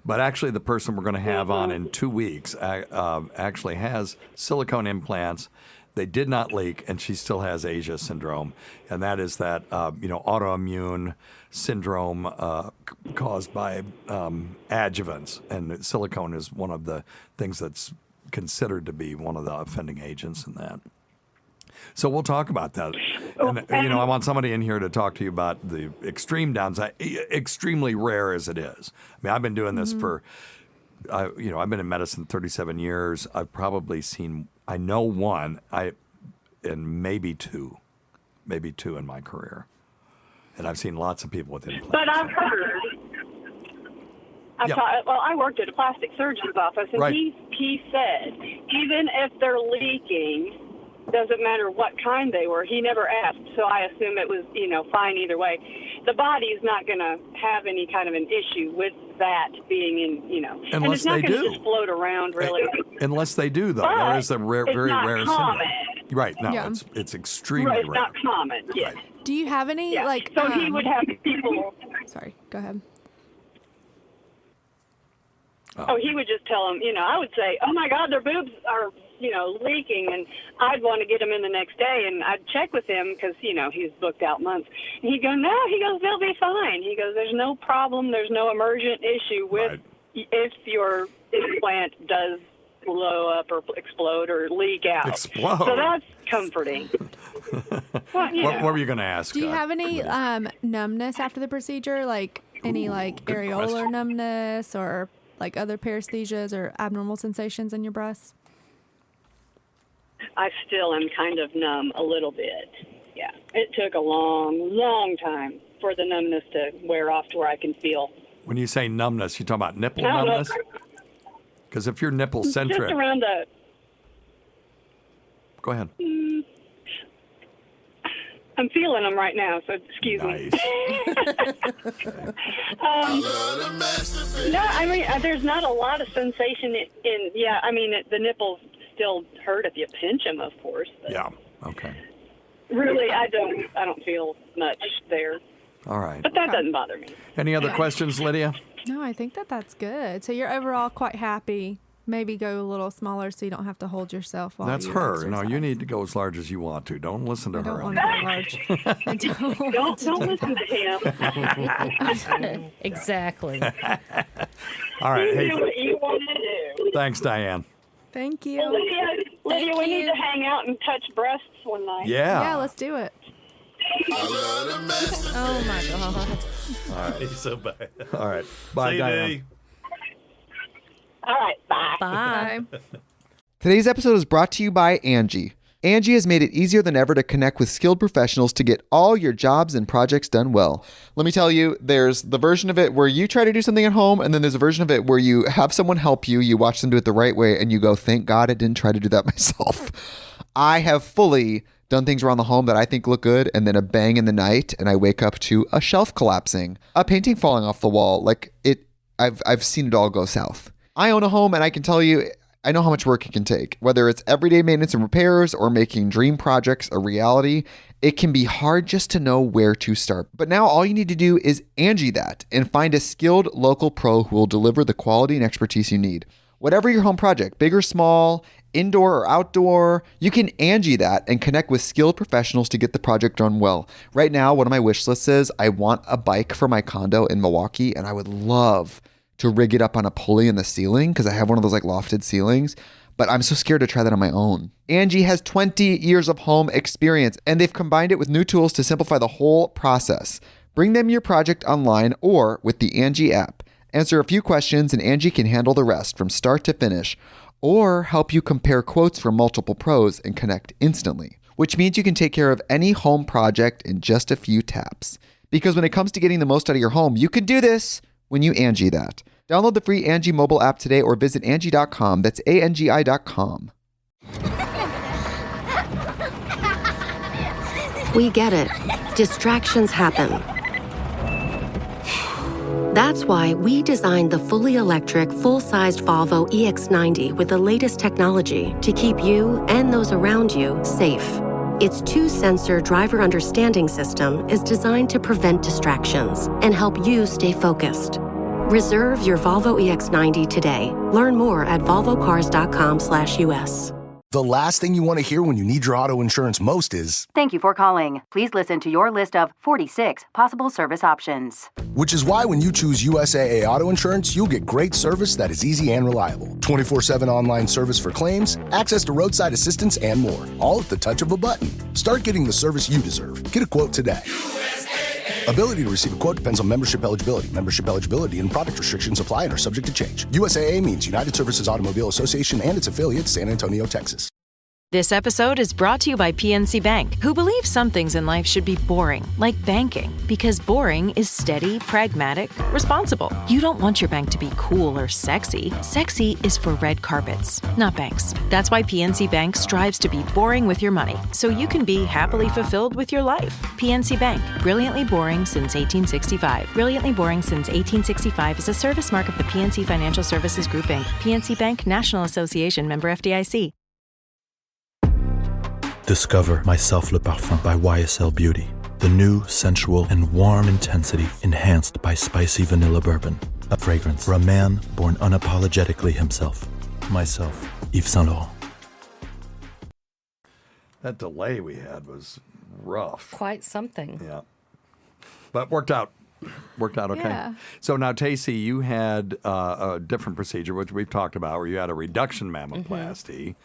But actually, the person we're going to have on in 2 weeks actually has silicone implants. They did not leak, and she still has Asia syndrome. And that is that, autoimmune syndrome caused by adjuvants. And silicone is one of the things that's considered to be one of the offending agents in that. So we'll talk about that. And, I want somebody in here to talk to you about the extreme downside, extremely rare as it is. I mean, I've been doing this for, I've been in medicine 37 years. I've probably seen, I know one, and maybe two in my career. And I've seen lots of people with implants.
But I've heard. I worked at a plastic surgeon's office, and
right.
he said even if they're leaking, doesn't matter what kind they were. He never asked, so I assume it was, fine either way. The body's not going to have any kind of an issue with that being in, and it's not going to just float around really.
Unless they do, though.
But
there is a very rare
common.
syndrome. Right. No,
Yeah.
it's extremely
Right, it's
rare.
not common. Yeah.
Right.
Do you have any
So he would have people.
Sorry, go ahead.
Oh, he would just tell them, I would say, oh my God, their boobs are, leaking, and I'd want to get them in the next day, and I'd check with him because, he's booked out months. And he'd go, no, he goes, they'll be fine. He goes, there's no problem, there's no emergent issue with if your implant does blow up or explode or leak out.
Explode?
So that's comforting.
What were you going to ask?
Do you have any numbness after the procedure, like any areolar
question.
numbness or like other paresthesias or abnormal sensations in your breasts?
I still am kind of numb a little bit. Yeah. It took a long, long time for the numbness to wear off to where I can feel.
When you say numbness, you talking about nipple
I don't know.
numbness? Because if you're nipple centric,
Just around the.
Go ahead.
I'm feeling them right now, so excuse me. No, I mean, there's not a lot of sensation the nipples still hurt if you pinch them, of course. But
yeah. Okay.
really, I don't feel much there.
All right.
But that doesn't bother me.
Any other questions, Lydia?
No, I think that's good. So you're overall quite happy. Maybe go a little smaller so you don't have to hold yourself while
That's
you
her.
exercise.
No, you need to go as large as you want to. Don't listen to
I don't
her.
want to go large.
Don't listen to him.
Exactly.
All right. Hey,
Do what you want to do.
thanks, Diane.
Thank you.
Well, Lydia, we need to hang out and touch breasts one night.
Yeah.
Yeah, let's do it.
Oh my God.
All right.
He's so bad.
All right. Bye,
See you,
Diane.
Dee.
All right, bye.
Bye.
Today's episode is brought to you by Angie. Angie has made it easier than ever to connect with skilled professionals to get all your jobs and projects done well. Let me tell you, there's the version of it where you try to do something at home, and then there's a version of it where you have someone help you, you watch them do it the right way, and you go, thank God I didn't try to do that myself. I have fully done things around the home that I think look good, and then a bang in the night, and I wake up to a shelf collapsing, a painting falling off the wall. I've seen it all go south. I own a home, and I can tell you, I know how much work it can take. Whether it's everyday maintenance and repairs or making dream projects a reality, it can be hard just to know where to start. But now all you need to do is Angie that and find a skilled local pro who will deliver the quality and expertise you need. Whatever your home project, big or small, indoor or outdoor, you can Angie that and connect with skilled professionals to get the project done well. Right now, one of my wish lists is I want a bike for my condo in Milwaukee, and I would love to rig it up on a pulley in the ceiling because I have one of those lofted ceilings, but I'm so scared to try that on my own. Angie has 20 years of home experience, and they've combined it with new tools to simplify the whole process. Bring them your project online or with the Angie app. Answer a few questions and Angie can handle the rest from start to finish, or help you compare quotes from multiple pros and connect instantly, which means you can take care of any home project in just a few taps. Because when it comes to getting the most out of your home, you can do this when you Angie that. Download the free Angie mobile app today or visit Angie.com. That's ANGI.com.
We get it. Distractions happen. That's why we designed the fully electric, full-sized Volvo EX90 with the latest technology to keep you and those around you safe. Its two-sensor driver understanding system is designed to prevent distractions and help you stay focused. Reserve your Volvo EX90 today. Learn more at volvocars.com/US.
The last thing you want to hear when you need your auto insurance most is,
"Thank you for calling. Please listen to your list of 46 possible service options."
which is why when you choose USAA Auto Insurance, you'll get great service that is easy and reliable. 24/7 online service for claims, access to roadside assistance, and more. All at the touch of a button. Start getting the service you deserve. Get a quote today. Ability to receive a quote depends on membership eligibility. Membership eligibility and product restrictions apply and are subject to change. USAA means United Services Automobile Association and its affiliate, San Antonio, Texas.
This episode is brought to you by PNC Bank, who believes some things in life should be boring, like banking, because boring is steady, pragmatic, responsible. You don't want your bank to be cool or sexy. Sexy is for red carpets, not banks. That's why PNC Bank strives to be boring with your money, so you can be happily fulfilled with your life. PNC Bank, brilliantly boring since 1865. Brilliantly boring since 1865 is a service mark of the PNC Financial Services Group, Inc. PNC Bank, National Association, member FDIC.
Discover My Self Le Parfum by YSL Beauty. The new, sensual, and warm intensity enhanced by spicy vanilla bourbon. A fragrance for a man born unapologetically himself. Myself, Yves Saint Laurent.
That delay we had was rough.
Quite something.
Yeah. But worked out. Worked out okay.
Yeah.
So now, Tacie, you had a different procedure, which we've talked about, where you had a reduction mammoplasty.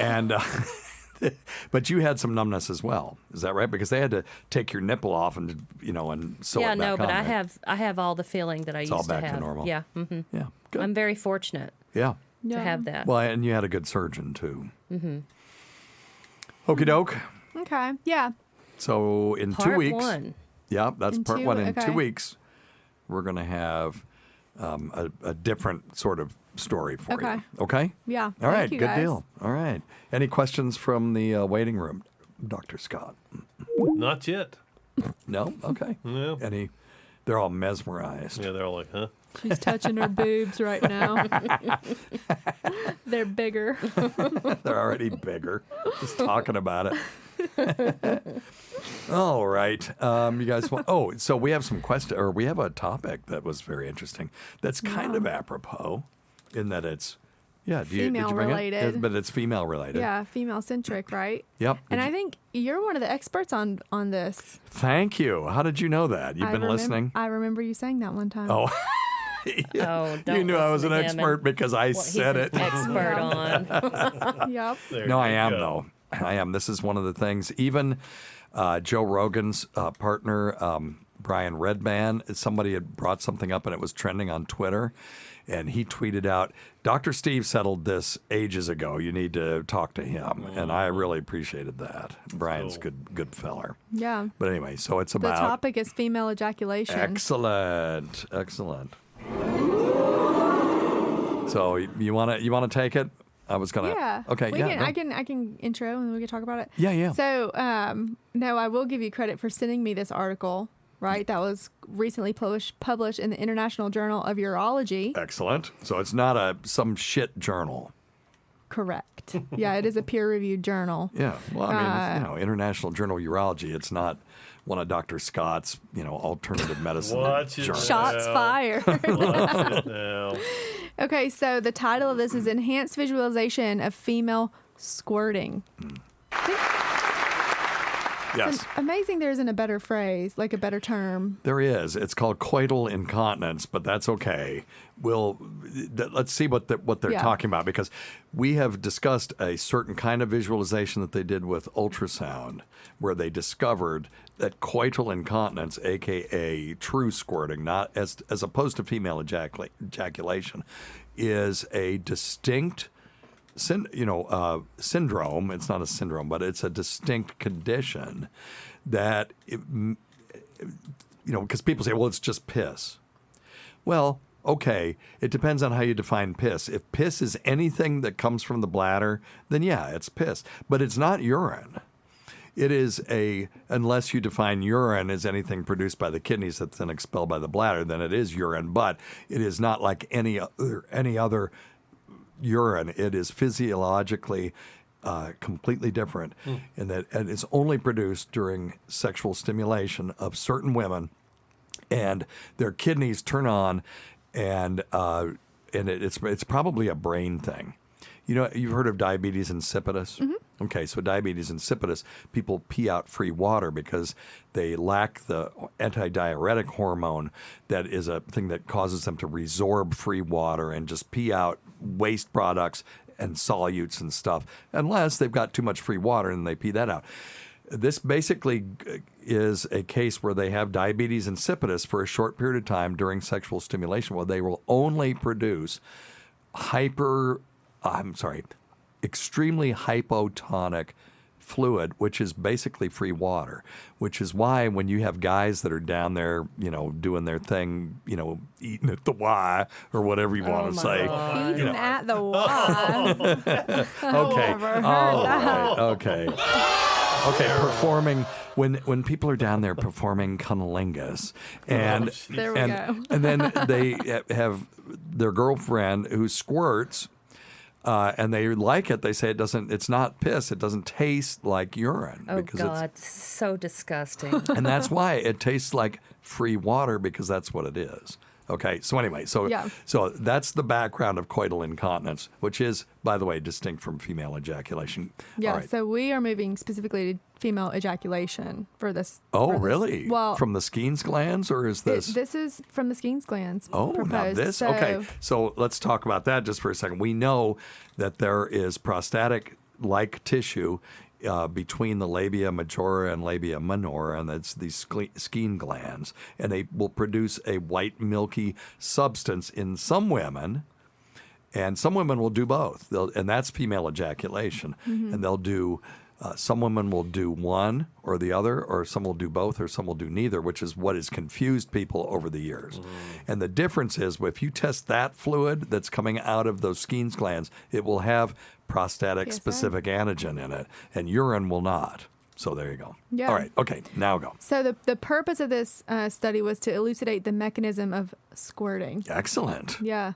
And but you had some numbness as well. Is that right? Because they had to take your nipple off and and sew it back on.
Yeah, no, but
right?
I have all the feeling that I
It's
used
all back
to have.
to normal.
Yeah. Mm-hmm.
Yeah. Good.
I'm very fortunate.
Yeah.
To have that.
Well, and you had a good surgeon too.
Mm-hmm.
Okie doke.
Okay. Yeah.
So in
Part
2 weeks.
one.
Yeah, that's
In
part
two-
one. In
okay.
2 weeks, we're going to have a different sort of story for
Okay.
you. Okay?
Yeah.
All
Thank
right.
you,
Good
guys.
deal. All right. Any questions from the waiting room, Dr. Scott?
Not yet.
No? Okay.
No.
Any? They're all mesmerized.
Yeah, they're all like, huh?
She's touching her boobs right now. They're bigger.
They're already bigger. Just talking about it. All right. You guys want... Oh, so we have some we have a topic that was very interesting that's kind of apropos in that it's... Yeah, did you bring
Female-related.
it? But it's female related.
Yeah, female centric, right?
Yep.
And I think you're one of the experts on this.
Thank you. How did you know that? You've been listening?
I remember you saying that one time.
Oh.
Oh, don't
You knew I was
listen
an
to him
expert
and
because I
what
said
he's
it.
an expert on.
Yep.
No, I am, though. I am. This is one of the things. Even Joe Rogan's partner, Brian Redban, somebody had brought something up and it was trending on Twitter. And he tweeted out, Dr. Steve settled this ages ago. You need to talk to him. And I really appreciated that. Brian's good feller.
Yeah.
But anyway, so it's
The
about...
topic is female ejaculation.
Excellent. Excellent. So you wanna take it? I was gonna.
Yeah.
Okay.
We
Yeah.
can, I can intro and then we can talk about it.
Yeah, yeah.
So no, I will give you credit for sending me this article. Right, that was recently published in the International Journal of Urology.
Excellent. So it's not some shit journal.
Correct. Yeah, it is a peer-reviewed journal.
Yeah. Well, I mean, International Journal of Urology. It's not one of Dr. Scott's, alternative medicine journals.
Shots fired.
Watch it now.
Okay, so the title of this is Enhanced Visualization of Female Squirting.
Yes.
It's amazing there isn't a better phrase, like a better term.
There is. It's called coital incontinence, but that's okay. Let's see what they're talking about, because we have discussed a certain kind of visualization that they did with ultrasound, where they discovered that coital incontinence, aka true squirting, not as opposed to female ejaculation, is a distinct syndrome. It's not a syndrome, but it's a distinct condition that, because people say, well, it's just piss. Well, okay, it depends on how you define piss. If piss is anything that comes from the bladder, then yeah, it's piss. But it's not urine. It is unless you define urine as anything produced by the kidneys that's then expelled by the bladder, then it is urine. But it is not like any other urine. It is physiologically completely different in that, and it's only produced during sexual stimulation of certain women, and their kidneys turn on, and it's probably a brain thing. You know, you've heard of diabetes insipidus? Mm-hmm. Okay, so diabetes insipidus, people pee out free water because they lack the antidiuretic hormone that is a thing that causes them to resorb free water and just pee out waste products and solutes and stuff, unless they've got too much free water and they pee that out. This basically is a case where they have diabetes insipidus for a short period of time during sexual stimulation, where they will only produce extremely hypotonic fluid, which is basically free water, which is why when you have guys that are down there, doing their thing, eating at the Y or whatever you want to say.
Eating at the Y.
Okay. All right. Okay. Okay, performing when people are down there performing cunnilingus, and
there we go.
And then they have their girlfriend who squirts. And they like it. They say it's not piss. It doesn't taste like urine.
Oh, God. So disgusting.
And that's why it tastes like free water, because that's what it is. Okay. So anyway, so that's the background of coital incontinence, which is, by the way, distinct from female ejaculation.
Yeah.
All right.
So we are moving specifically to female ejaculation for this.
Oh,
for this.
really?
Well,
from the Skene's glands, or is this?
This is from the Skene's glands.
Oh,
proposed.
now this? Okay. So let's talk about that just for a second. We know that there is prostatic-like tissue between the labia majora and labia minora, and that's these Skene glands, and they will produce a white milky substance in some women, and some women will do both, and that's female ejaculation. Mm-hmm. And they'll do some women will do one or the other, or some will do both, or some will do neither, which is what has confused people over the years. And the difference is, if you test that fluid that's coming out of those Skene's glands, it will have prostatic-specific antigen in it, and urine will not. So there you go.
Yeah.
All right. Okay. Now go.
So the purpose of this study was to elucidate the mechanism of squirting.
Excellent.
Yeah.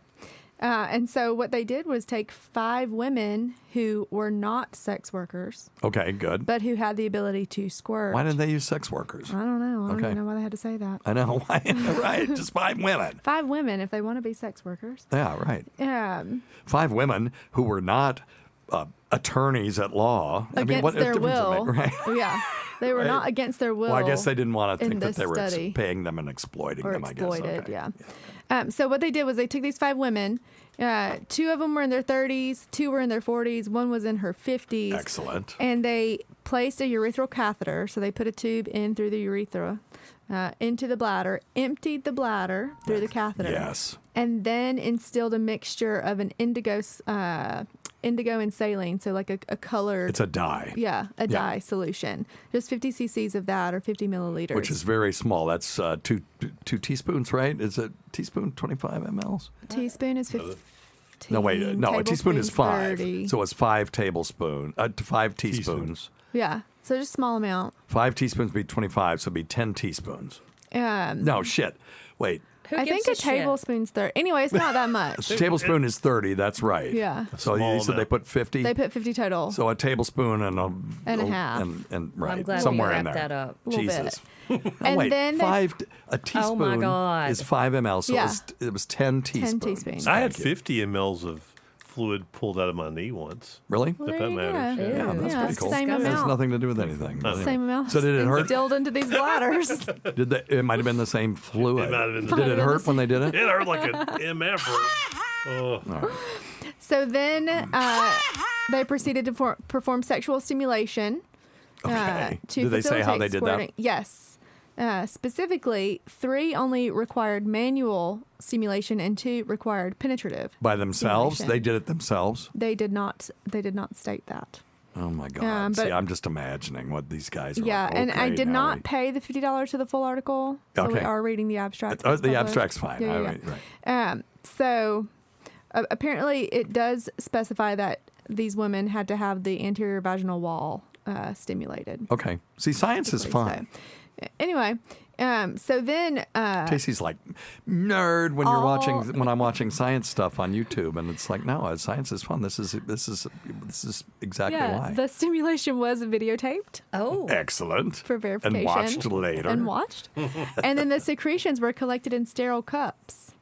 And so what they did was take 5 women who were not sex workers.
Okay, good.
But who had the ability to squirt.
Why didn't they use sex workers?
I don't know. I don't even know why they had to say that.
I know. Why? Right. Just 5 women.
5 women if they want to be sex workers.
Yeah, right. 5 women who were not attorneys at law.
Against their will.
Right?
Yeah. They were not against their will.
Well, I guess they didn't want to think that they were
study.
paying them and exploiting them, I guess.
Exploited, yeah. So what they did was they took these 5 women. 2 of them were in their 30s, 2 were in their 40s, 1 was in her 50s.
Excellent.
And they placed a urethral catheter, so they put a tube in through the urethra into the bladder, emptied the bladder through the catheter.
Yes.
And then instilled a mixture of an indigo and saline, so like a colored...
It's a dye.
Yeah, dye solution. Just 50 cc's of that, or 50 milliliters.
Which is very small. That's 2 teaspoons, right? Is a teaspoon 25 mLs?
A teaspoon is 15.
No, wait. No, a teaspoon is 5.
30.
So it's 5 tablespoons, 5 teaspoons.
Yeah, so just a small amount.
5 teaspoons would be 25, so it'd be 10 teaspoons. No, shit. Wait.
I think a tablespoon's 30. Anyway, it's not that much.
A tablespoon is 30. That's right.
Yeah.
So you said they put 50?
They put 50 total.
So a tablespoon and a
half.
And right.
I'm glad
somewhere
we
in
wrapped
there.
that up.
Jesus.
And
wait,
then
a teaspoon
Oh my God.
is 5 ml, so it was 10 teaspoons.
10 teaspoons.
I had 50 mls of fluid pulled out of my knee once.
Really?
If that matters.
Yeah, that's pretty cool.
Same
It has
amount.
nothing to do with anything.
Same amount.
So did it hurt?
Instilled into these bladders.
It might have been the same fluid.
It might have been
Did it hurt when they did it?
It hurt like an MF.
All right.
So then they proceeded to perform sexual stimulation.
Okay.
To
Did they say how
facilitate
they did
squirting.
that?
Yes. Specifically, 3 only required manual stimulation and 2 required penetrative.
By themselves?
stimulation.
They did it themselves?
They did not state that.
Oh my God!
but-
See, I'm just imagining what these guys are.
Yeah,
like,
and I
okay,
did
now
not pay the $50 to the full article, so we
Okay.
are reading the abstract.
Oh,
that's
the
published.
abstract's fine.
Yeah,
All
yeah,
right,
yeah.
right.
So apparently, it does specify that these women had to have the anterior vaginal wall stimulated.
Okay. See, science is fun.
So, anyway, so then
Tacey's like nerd when when I'm watching science stuff on YouTube, and it's like, no, science is fun. This is exactly why.
The stimulation was videotaped.
Oh,
excellent.
For verification.
And watched later.
And then the secretions were collected in sterile cups.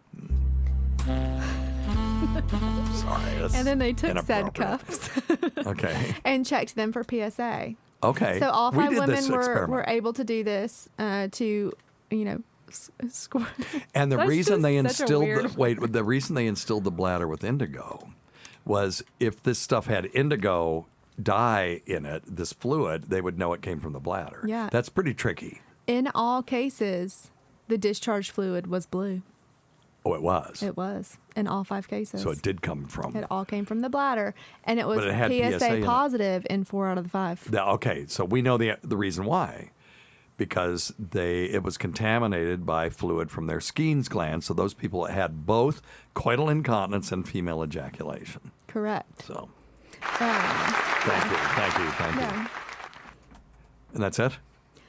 Sorry. That's
and then they took said cups.
Okay.
And checked them for PSA.
Okay.
So all 5 women
were
were able to do this to, score.
And the reason they instilled
weird...
the reason they instilled the bladder with indigo was if this stuff had indigo dye in it, this fluid, they would know it came from the bladder.
Yeah.
That's pretty tricky.
In all cases, the discharge fluid was blue.
Oh, it was?
It was, in all 5 cases.
So it did come from...
It all came from the bladder, and it was
But it had
PSA positive in 4 out of the 5.
Okay, so we know the reason why. Because it was contaminated by fluid from their Skene's gland, so those people had both coital incontinence and female ejaculation.
Correct.
So, thank you. And that's it?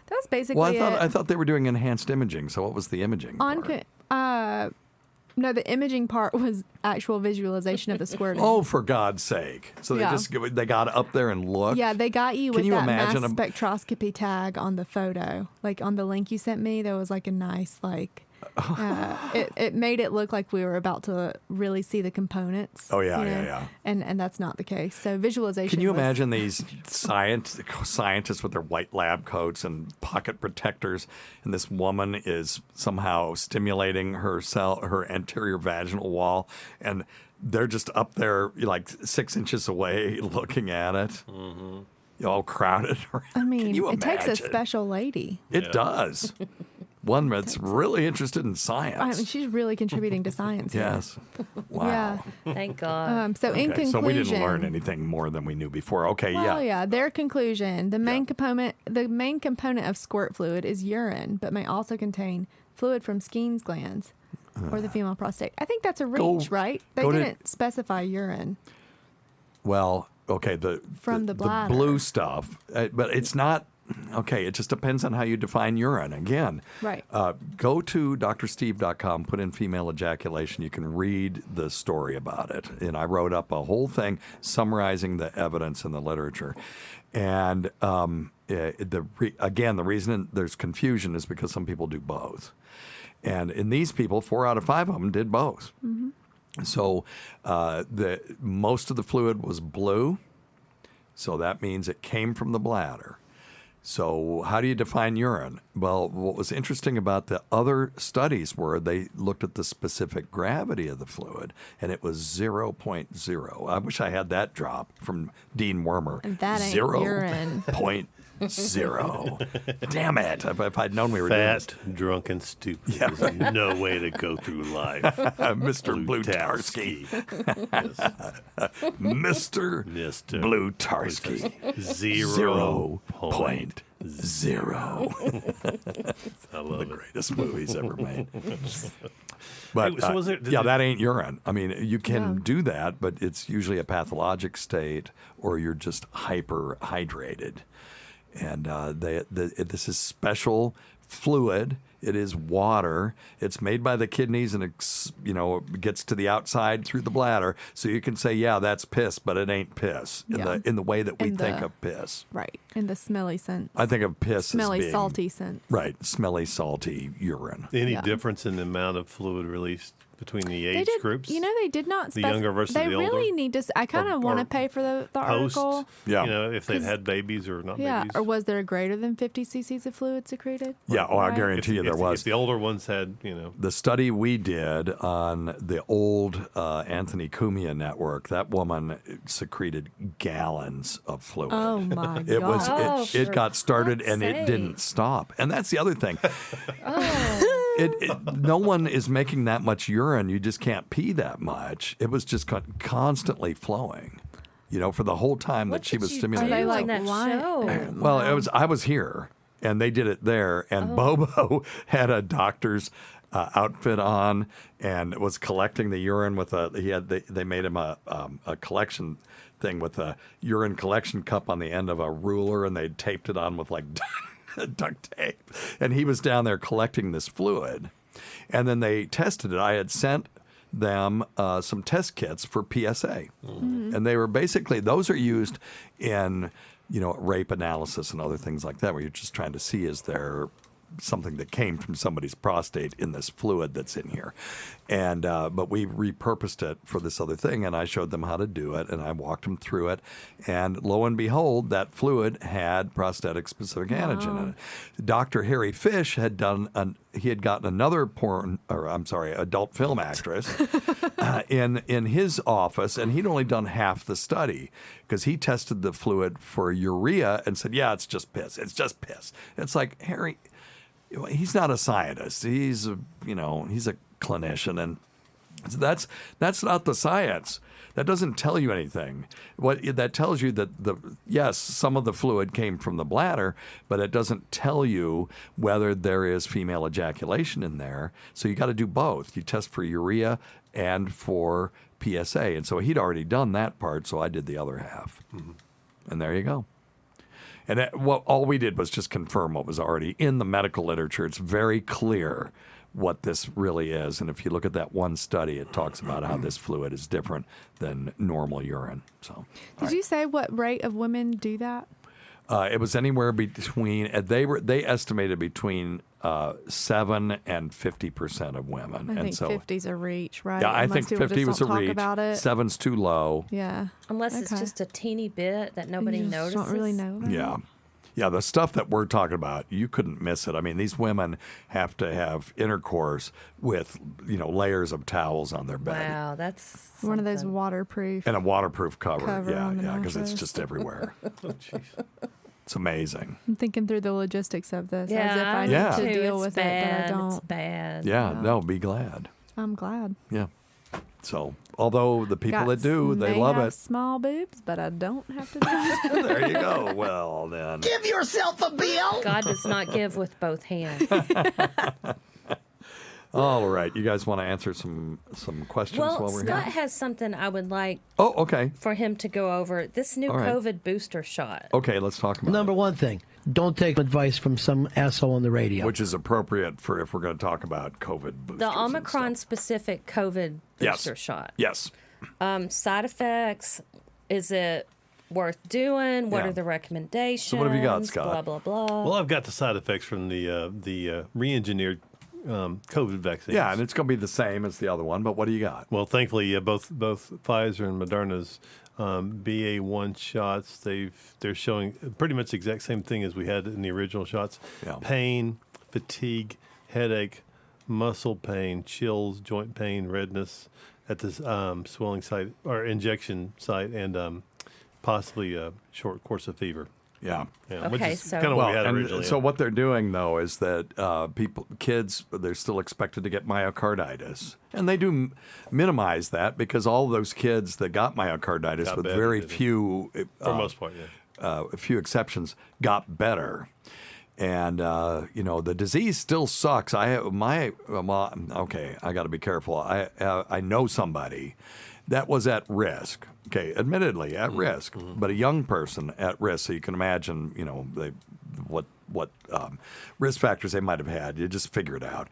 That's basically
I thought they were doing enhanced imaging, so what was the imaging part?
No, the imaging part was actual visualization of the squirting.
Oh, for God's sake. So they got up there and looked?
Yeah, they got you with
you
that mass
imagine
spectroscopy tag on the photo. Like on the link you sent me, there was like a nice it made it look like we were about to really see the components.
Oh, yeah.
And that's not the case. So visualization.
Can you imagine these scientists with their white lab coats and pocket protectors, and this woman is somehow stimulating her anterior vaginal wall, and they're just up there like 6 inches away looking at it. Mm-hmm. All crowded.
I mean,
Can you
it takes a
imagine?
special lady.
It does. One that's really interested in science.
I mean, she's really contributing to science.
Yes. Wow.
Yeah.
Thank God.
In conclusion,
so we didn't learn anything more than we knew before. Okay,
yeah. Their conclusion: the main component of squirt fluid is urine, but may also contain fluid from Skene's glands or the female prostate. I think that's a reach, right? They didn't specify urine.
Well, okay,
from the bladder,
the blue stuff, but it's not. Okay, it just depends on how you define urine. Again,
right.
Go to drsteve.com, put in female ejaculation. You can read the story about it. And I wrote up a whole thing summarizing the evidence in the literature. And the reason there's confusion is because some people do both. And in these people, 4 out of 5 of them did both. Mm-hmm. So most of the fluid was blue. So that means it came from the bladder. So how do you define urine? Well, what was interesting about the other studies were they looked at the specific gravity of the fluid, and it was 0.0. I wish I had that drop from Dean Wormer.
And that ain't urine.
0.0. Damn it. If I'd known we were doing this.
Fat, drunk, and stupid.
Yeah.
There's no way to go through life.
Mr. Blutarski. Mr. Blutarski. 0.0.
I love
the greatest movies ever made. But that ain't urine. I mean, you can do that, but it's usually a pathologic state, or you're just hyperhydrated. And this is special fluid. It is water. It's made by the kidneys, and it gets to the outside through the bladder. So you can say, yeah, that's piss, but it ain't piss in the way that we think of piss.
Right, in the smelly sense.
I think of piss
smelly,
as being,
salty sense.
Right, smelly, salty urine.
Any difference in the amount of fluid released between the age groups?
They did not.
The younger versus the older.
They really need to. I kind of want to pay for the
post,
article.
Yeah.
If they've had babies or not babies.
Or was there greater than 50 cc's of fluid secreted?
Yeah. Oh, I guarantee you there was.
If the older ones had,
The study we did on the old Anthony Cumia network, that woman secreted gallons of fluid.
Oh my God!
It got started and it didn't stop. And that's the other thing. No one is making that much urine. You just can't pee that much. It was just constantly flowing, for the whole time that she was stimulating.
Are they like that show?
Well, I was here, and they did it there. And Bobo had a doctor's outfit on and was collecting the urine with they made him a collection thing with a urine collection cup on the end of a ruler, and they taped it on with like duct tape. And he was down there collecting this fluid. And then they tested it. I had sent them some test kits for PSA. Mm-hmm. And they were basically, those are used in, rape analysis and other things like that, where you're just trying to see is there something that came from somebody's prostate in this fluid that's in here. And but we repurposed it for this other thing, and I showed them how to do it, and I walked them through it. And lo and behold, that fluid had prostatic-specific antigen in it. Dr. Harry Fish had gotten another adult film actress in his office, and he'd only done half the study because he tested the fluid for urea and said, yeah, it's just piss. It's just piss. It's like, Harry, he's not a scientist. He's a clinician, and that's not the science. That doesn't tell you anything. What that tells you that yes, some of the fluid came from the bladder, but it doesn't tell you whether there is female ejaculation in there. So you got to do both. You test for urea and for PSA, and so he'd already done that part. So I did the other half, and there you go. And all we did was just confirm what was already in the medical literature. It's very clear what this really is. And if you look at that one study, it talks about how this fluid is different than normal urine. So,
Did you say what rate of women do that?
It was anywhere between, they estimated between 7 and 50% of women.
I think 50's a reach, right?
Yeah, I
Unless
think
people
50
just
was a
don't talk
reach.
about it.
7's too low.
Yeah.
Unless it's just a teeny bit that nobody
You just
notices.
don't really know about it.
Yeah. Yeah, the stuff that we're talking about, you couldn't miss it. I mean, these women have to have intercourse with, layers of towels on their bed.
Wow, that's
one of those waterproof.
And a waterproof cover.
on the
Yeah, because it's
mattress.
just everywhere. It's amazing.
I'm thinking through the logistics of this
Yeah,
as if I
Yeah.
need to deal
It's
with
bad.
it, but I don't.
It's bad.
Yeah, no, be glad.
I'm glad.
Yeah. So, although the people that do, they
may
love
have
it.
small boobs, but I don't have to do it.
There you go. Well, then.
Give yourself a bill.
God does not give with both hands.
All right. You guys want to answer some questions
Well,
while we're
Scott
here?
has something I would like
Oh, okay.
for him to go over. This new
All right.
COVID booster shot.
Okay, let's talk about
Number one thing, don't take advice from some asshole on the radio.
which is appropriate for if we're going to talk about COVID boosters.
The Omicron-specific COVID
Yes.
booster shot.
Yes.
Side effects, is it worth doing? What
Yeah.
are the recommendations?
So what have you got, Scott?
Blah, blah, blah.
Well, I've got the side effects from the re-engineered COVID vaccines.
Yeah, and it's going to be the same as the other one, but what do you got?
Well, thankfully, both Pfizer and Moderna's BA1 shots, they're showing pretty much the exact same thing as we had in the original shots.
Yeah.
Pain, fatigue, headache, muscle pain, chills, joint pain, redness at this swelling site or injection site, and possibly a short course of fever.
Yeah.
Which is kind of what we had
and
originally.
so what they're doing though is that kids, they're still expected to get myocarditis, and they do minimize that because all those kids that got myocarditis,
Got
with
better,
very
didn't they?
few,
For the most part,
a few exceptions, got better. And the disease still sucks. I have okay, I got to be careful. I know somebody that was at risk. Okay, admittedly at risk, but a young person at risk. So you can imagine, what risk factors they might have had. You just figure it out.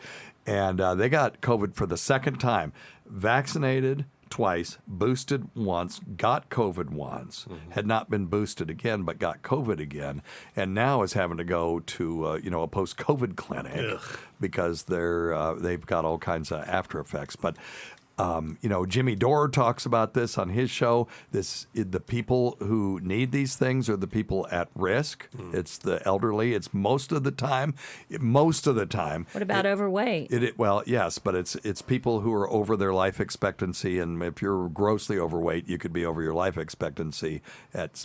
And they got COVID for the second time, vaccinated twice, boosted once, got COVID once, had not been boosted again, but got COVID again, and now is having to go to a post-COVID clinic because they've got all kinds of after effects. But Jimmy Dore talks about this on his show. The people who need these things are the people at risk. It's the elderly. It's most of the time.
What about overweight?
Well, yes, but it's people who are over their life expectancy, and if you're grossly overweight, you could be over your life expectancy at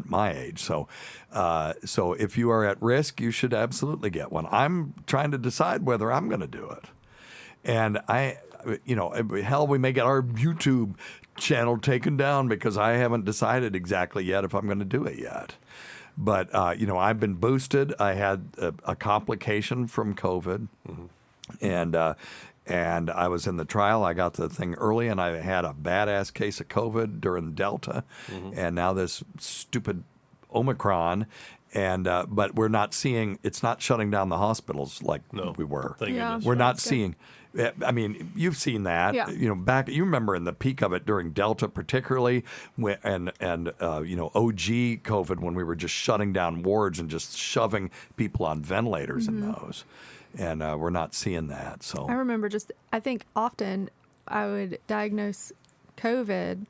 my age. So if you are at risk, you should absolutely get one. I'm trying to decide whether I'm going to do it, and hell, we may get our YouTube channel taken down because I haven't decided exactly yet if I'm going to do it yet. But, I've been boosted. I had a complication from COVID. And I was in the trial. I got the thing early, and I had a badass case of COVID during Delta, and now this stupid Omicron. And but we're not seeing, it's not shutting down the hospitals like we were.
Thank goodness.
We're not seeing. I mean, you've seen that.
Yeah.
You know, back. You remember in the peak of it during Delta, particularly, and OG COVID, when we were just shutting down wards and just shoving people on ventilators in those. And we're not seeing that. So
I remember I think often I would diagnose COVID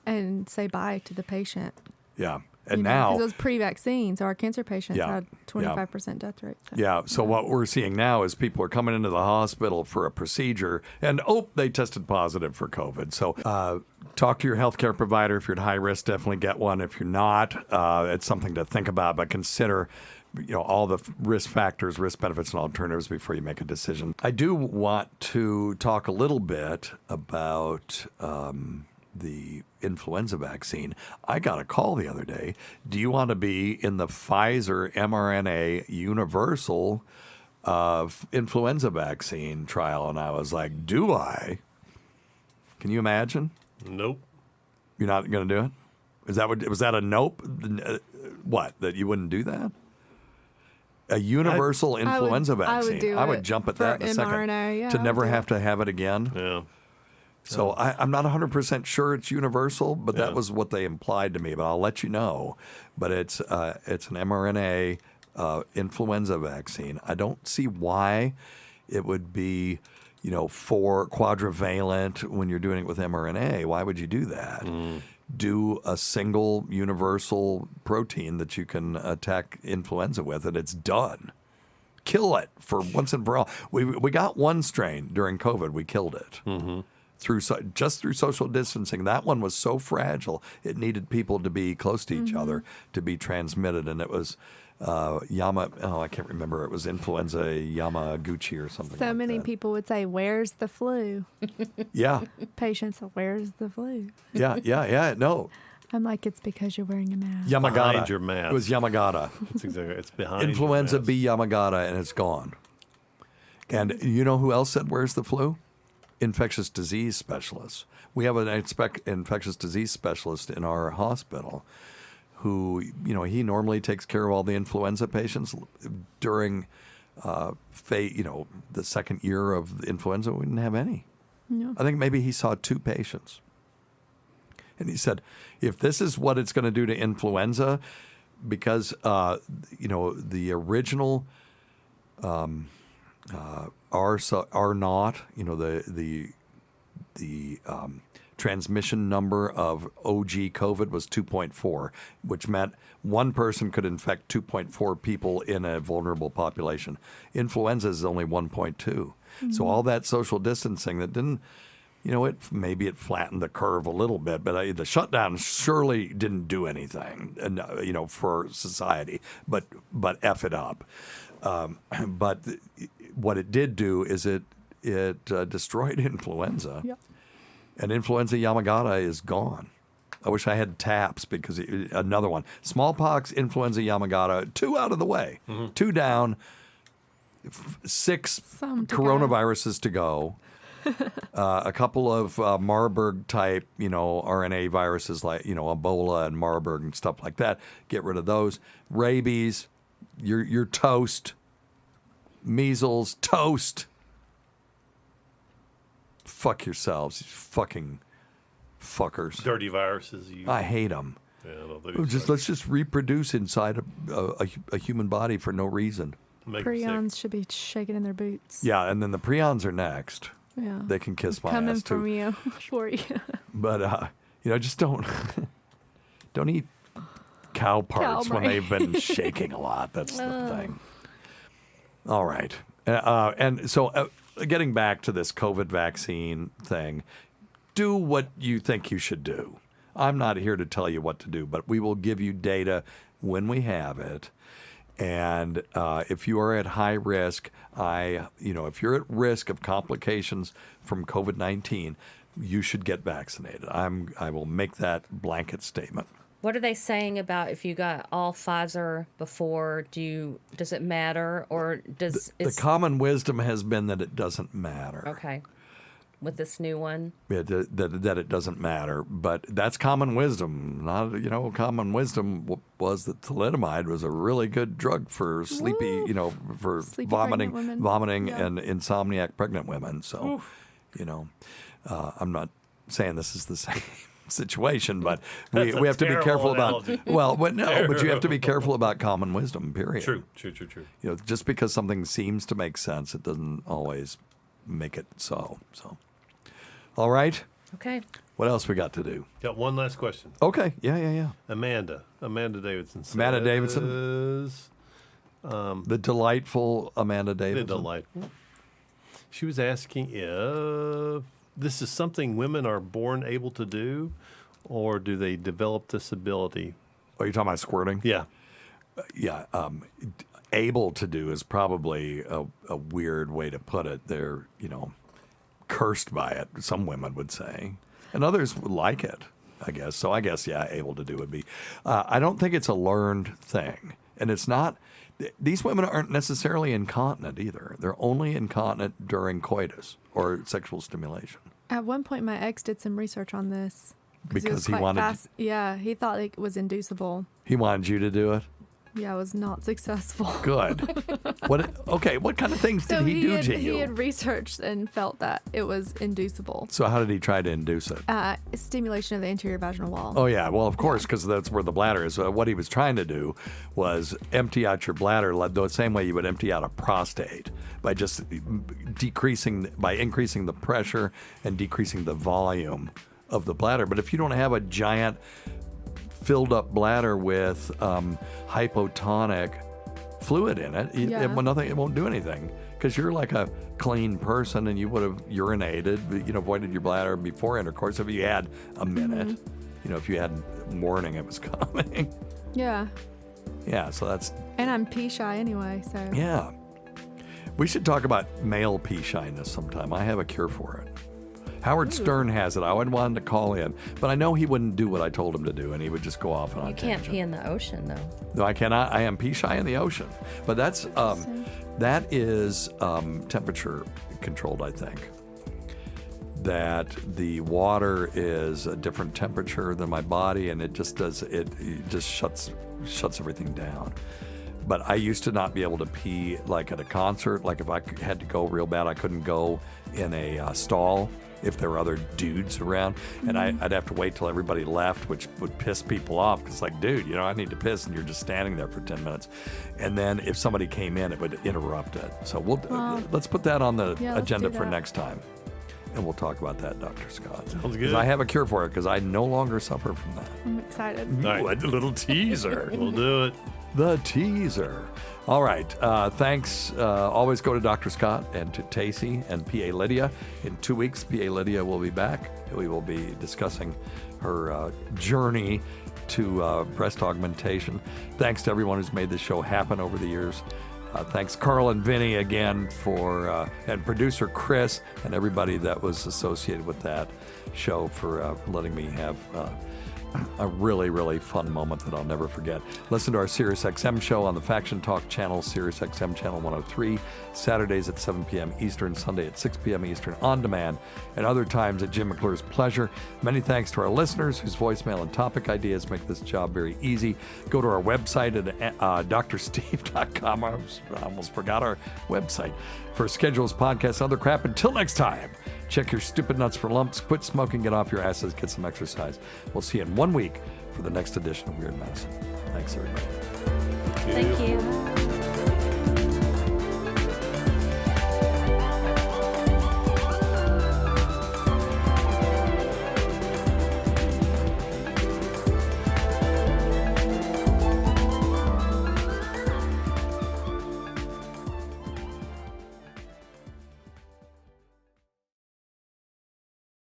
and say bye to the patient.
Yeah. And now,
because those pre-vaccine, so our cancer patients had 25% death rate. So.
Yeah. So what we're seeing now is people are coming into the hospital for a procedure, and they tested positive for COVID. So talk to your healthcare provider. If you're at high risk, definitely get one. If you're not, it's something to think about. But consider, all the risk factors, risk benefits, and alternatives before you make a decision. I do want to talk a little bit about the influenza vaccine. I got a call the other day. Do you want to be in the Pfizer mRNA universal influenza vaccine trial? And I was like, do I? Can you imagine?
Nope.
You're not going to do it? Was that a nope? What, that you wouldn't do that? A universal influenza vaccine. I would jump at that in a second.
mRNA,
to never have to have it again.
Yeah.
So I'm not 100% sure it's universal, but that was what they implied to me. But I'll let you know. But it's an mRNA influenza vaccine. I don't see why it would be, for quadrivalent when you're doing it with mRNA. Why would you do that? Do a single universal protein that you can attack influenza with, and it's done. Kill it for once and for all. We got one strain during COVID. We killed it. Through social distancing. That one was so fragile, it needed people to be close to each other to be transmitted. And it was I can't remember. It was influenza Yamaguchi or something.
So
like
many
that.
people would say, "Where's the flu?"
Yeah.
Patients, where's the flu?
Yeah. No.
I'm like, it's because you're wearing a mask.
Yamagata.
Behind your mask.
It was Yamagata.
That's exactly. It's behind.
Influenza
your mask.
B Yamagata, and it's gone. And you know who else said, "Where's the flu?" Infectious disease specialists. We have an infectious disease specialist in our hospital who, he normally takes care of all the influenza patients. During the second year of the influenza, we didn't have any.
No.
I think maybe he saw 2 patients. And he said, if this is what it's going to do to influenza, because, the original R naught, the transmission number of OG COVID was 2.4, which meant one person could infect 2.4 people in a vulnerable population. Influenza is only 1.2. So all that social distancing that didn't, maybe it flattened the curve a little bit, but the shutdown surely didn't do anything, for society, but F it up. But what it did do is it destroyed influenza.
Yep.
And influenza Yamagata is gone. I wish I had TAPS because another one. Smallpox, influenza Yamagata, 2 out of the way. 2 down, 6 coronaviruses to go. A couple of Marburg type, RNA viruses like, Ebola and Marburg and stuff like that. Get rid of those. Rabies, you're toast. Measles, toast. Fuck yourselves, you fucking fuckers.
Dirty viruses.
I hate them.
Yeah,
let's just reproduce inside a human body for no reason.
Prions should be shaking in their boots.
Yeah, and then the prions are next.
Yeah,
they can kiss my
coming
ass too.
from you for you.
But just don't eat cow parts when they've been shaking a lot. That's the thing. All right, and so. Getting back to this COVID vaccine thing, do what you think you should do. I'm not here to tell you what to do, but we will give you data when we have it. And if you are at high risk, if you're at risk of complications from COVID-19, you should get vaccinated. I will make that blanket statement.
What are they saying about if you got all Pfizer before? Does it matter, or does
the common wisdom has been that it doesn't matter.
Okay, with this new one,
that it doesn't matter, but that's common wisdom. Not common wisdom was that thalidomide was a really good drug for sleepy, for
Sleepy
vomiting
yeah.
and insomniac pregnant women. So, I'm not saying this is the same situation, but we have to be careful
analogy.
about. Well, no, but you have to be careful about common wisdom. Period.
True.
Just because something seems to make sense, it doesn't always make it so. So, all right.
Okay.
What else we got to do?
Got one last question.
Okay. Yeah.
Amanda Davidson says,
Amanda Davidson. The delightful Amanda Davidson.
The delightful. She was asking if this is something women are born able to do, or do they develop this ability?
Are you talking about squirting?
Yeah.
Yeah. Able to do is probably a weird way to put it. They're, cursed by it, some women would say. And others would like it, I guess. So I guess, yeah, able to do would be. I don't think it's a learned thing. And it's not, these women aren't necessarily incontinent either. They're only incontinent during coitus or sexual stimulation.
At one point, my ex did some research on this.
Because he wanted...
Yeah, he thought it was inducible.
He wanted you to do it?
Yeah, it was not successful.
Good. What kind of things did he do to you?
He had researched and felt that it was inducible.
So how did he try to induce it?
Stimulation of the anterior vaginal wall.
Oh, yeah. Well, of course, because that's where the bladder is. What he was trying to do was empty out your bladder the same way you would empty out a prostate, by just increasing the pressure and decreasing the volume of the bladder. But if you don't have a giant filled up bladder with hypotonic fluid in it, it won't do anything, because you're like a clean person and you would have urinated, avoided your bladder before intercourse if you had a minute. If you had warning it was coming.
Yeah.
Yeah, so that's...
And I'm pee shy anyway, so...
Yeah. We should talk about male pee shyness sometime. I have a cure for it. Howard Stern has it. I would want him to call in, but I know he wouldn't do what I told him to do, and he would just go off on a tangent.
You can't pee in the ocean, though.
No, I cannot. I am pee shy in the ocean, but that is temperature controlled, I think. That the water is a different temperature than my body, and it just shuts everything down. But I used to not be able to pee like at a concert. Like if I had to go real bad, I couldn't go in a stall if there were other dudes around, and I'd have to wait till everybody left, which would piss people off, because like, dude, I need to piss, and you're just standing there for 10 minutes. And then if somebody came in, it would interrupt it. So let's put that on the agenda for next time, and we'll talk about that, Dr. Scott.
Sounds good.
I have a cure for it, because I no longer suffer from that.
I'm excited.
Ooh, a little teaser.
We'll do it.
The teaser. All right. Thanks. Always go to Dr. Scott and to Tacie and PA Lydia. In 2 weeks, PA Lydia will be back. We will be discussing her journey to breast augmentation. Thanks to everyone who's made this show happen over the years. Thanks, Carl and Vinny, again, and producer Chris and everybody that was associated with that show for letting me have a really, really fun moment that I'll never forget. Listen to our SiriusXM show on the Faction Talk channel, SiriusXM channel 103, Saturdays at 7 p.m. Eastern, Sunday at 6 p.m. Eastern, on demand, and other times at Jim McClure's pleasure. Many thanks to our listeners whose voicemail and topic ideas make this job very easy. Go to our website at drsteve.com. I almost forgot our website. For schedules, podcasts, other crap. Until next time, check your stupid nuts for lumps, quit smoking, get off your asses, get some exercise. We'll see you in 1 week for the next edition of Weird Medicine. Thanks, everybody.
Thank you.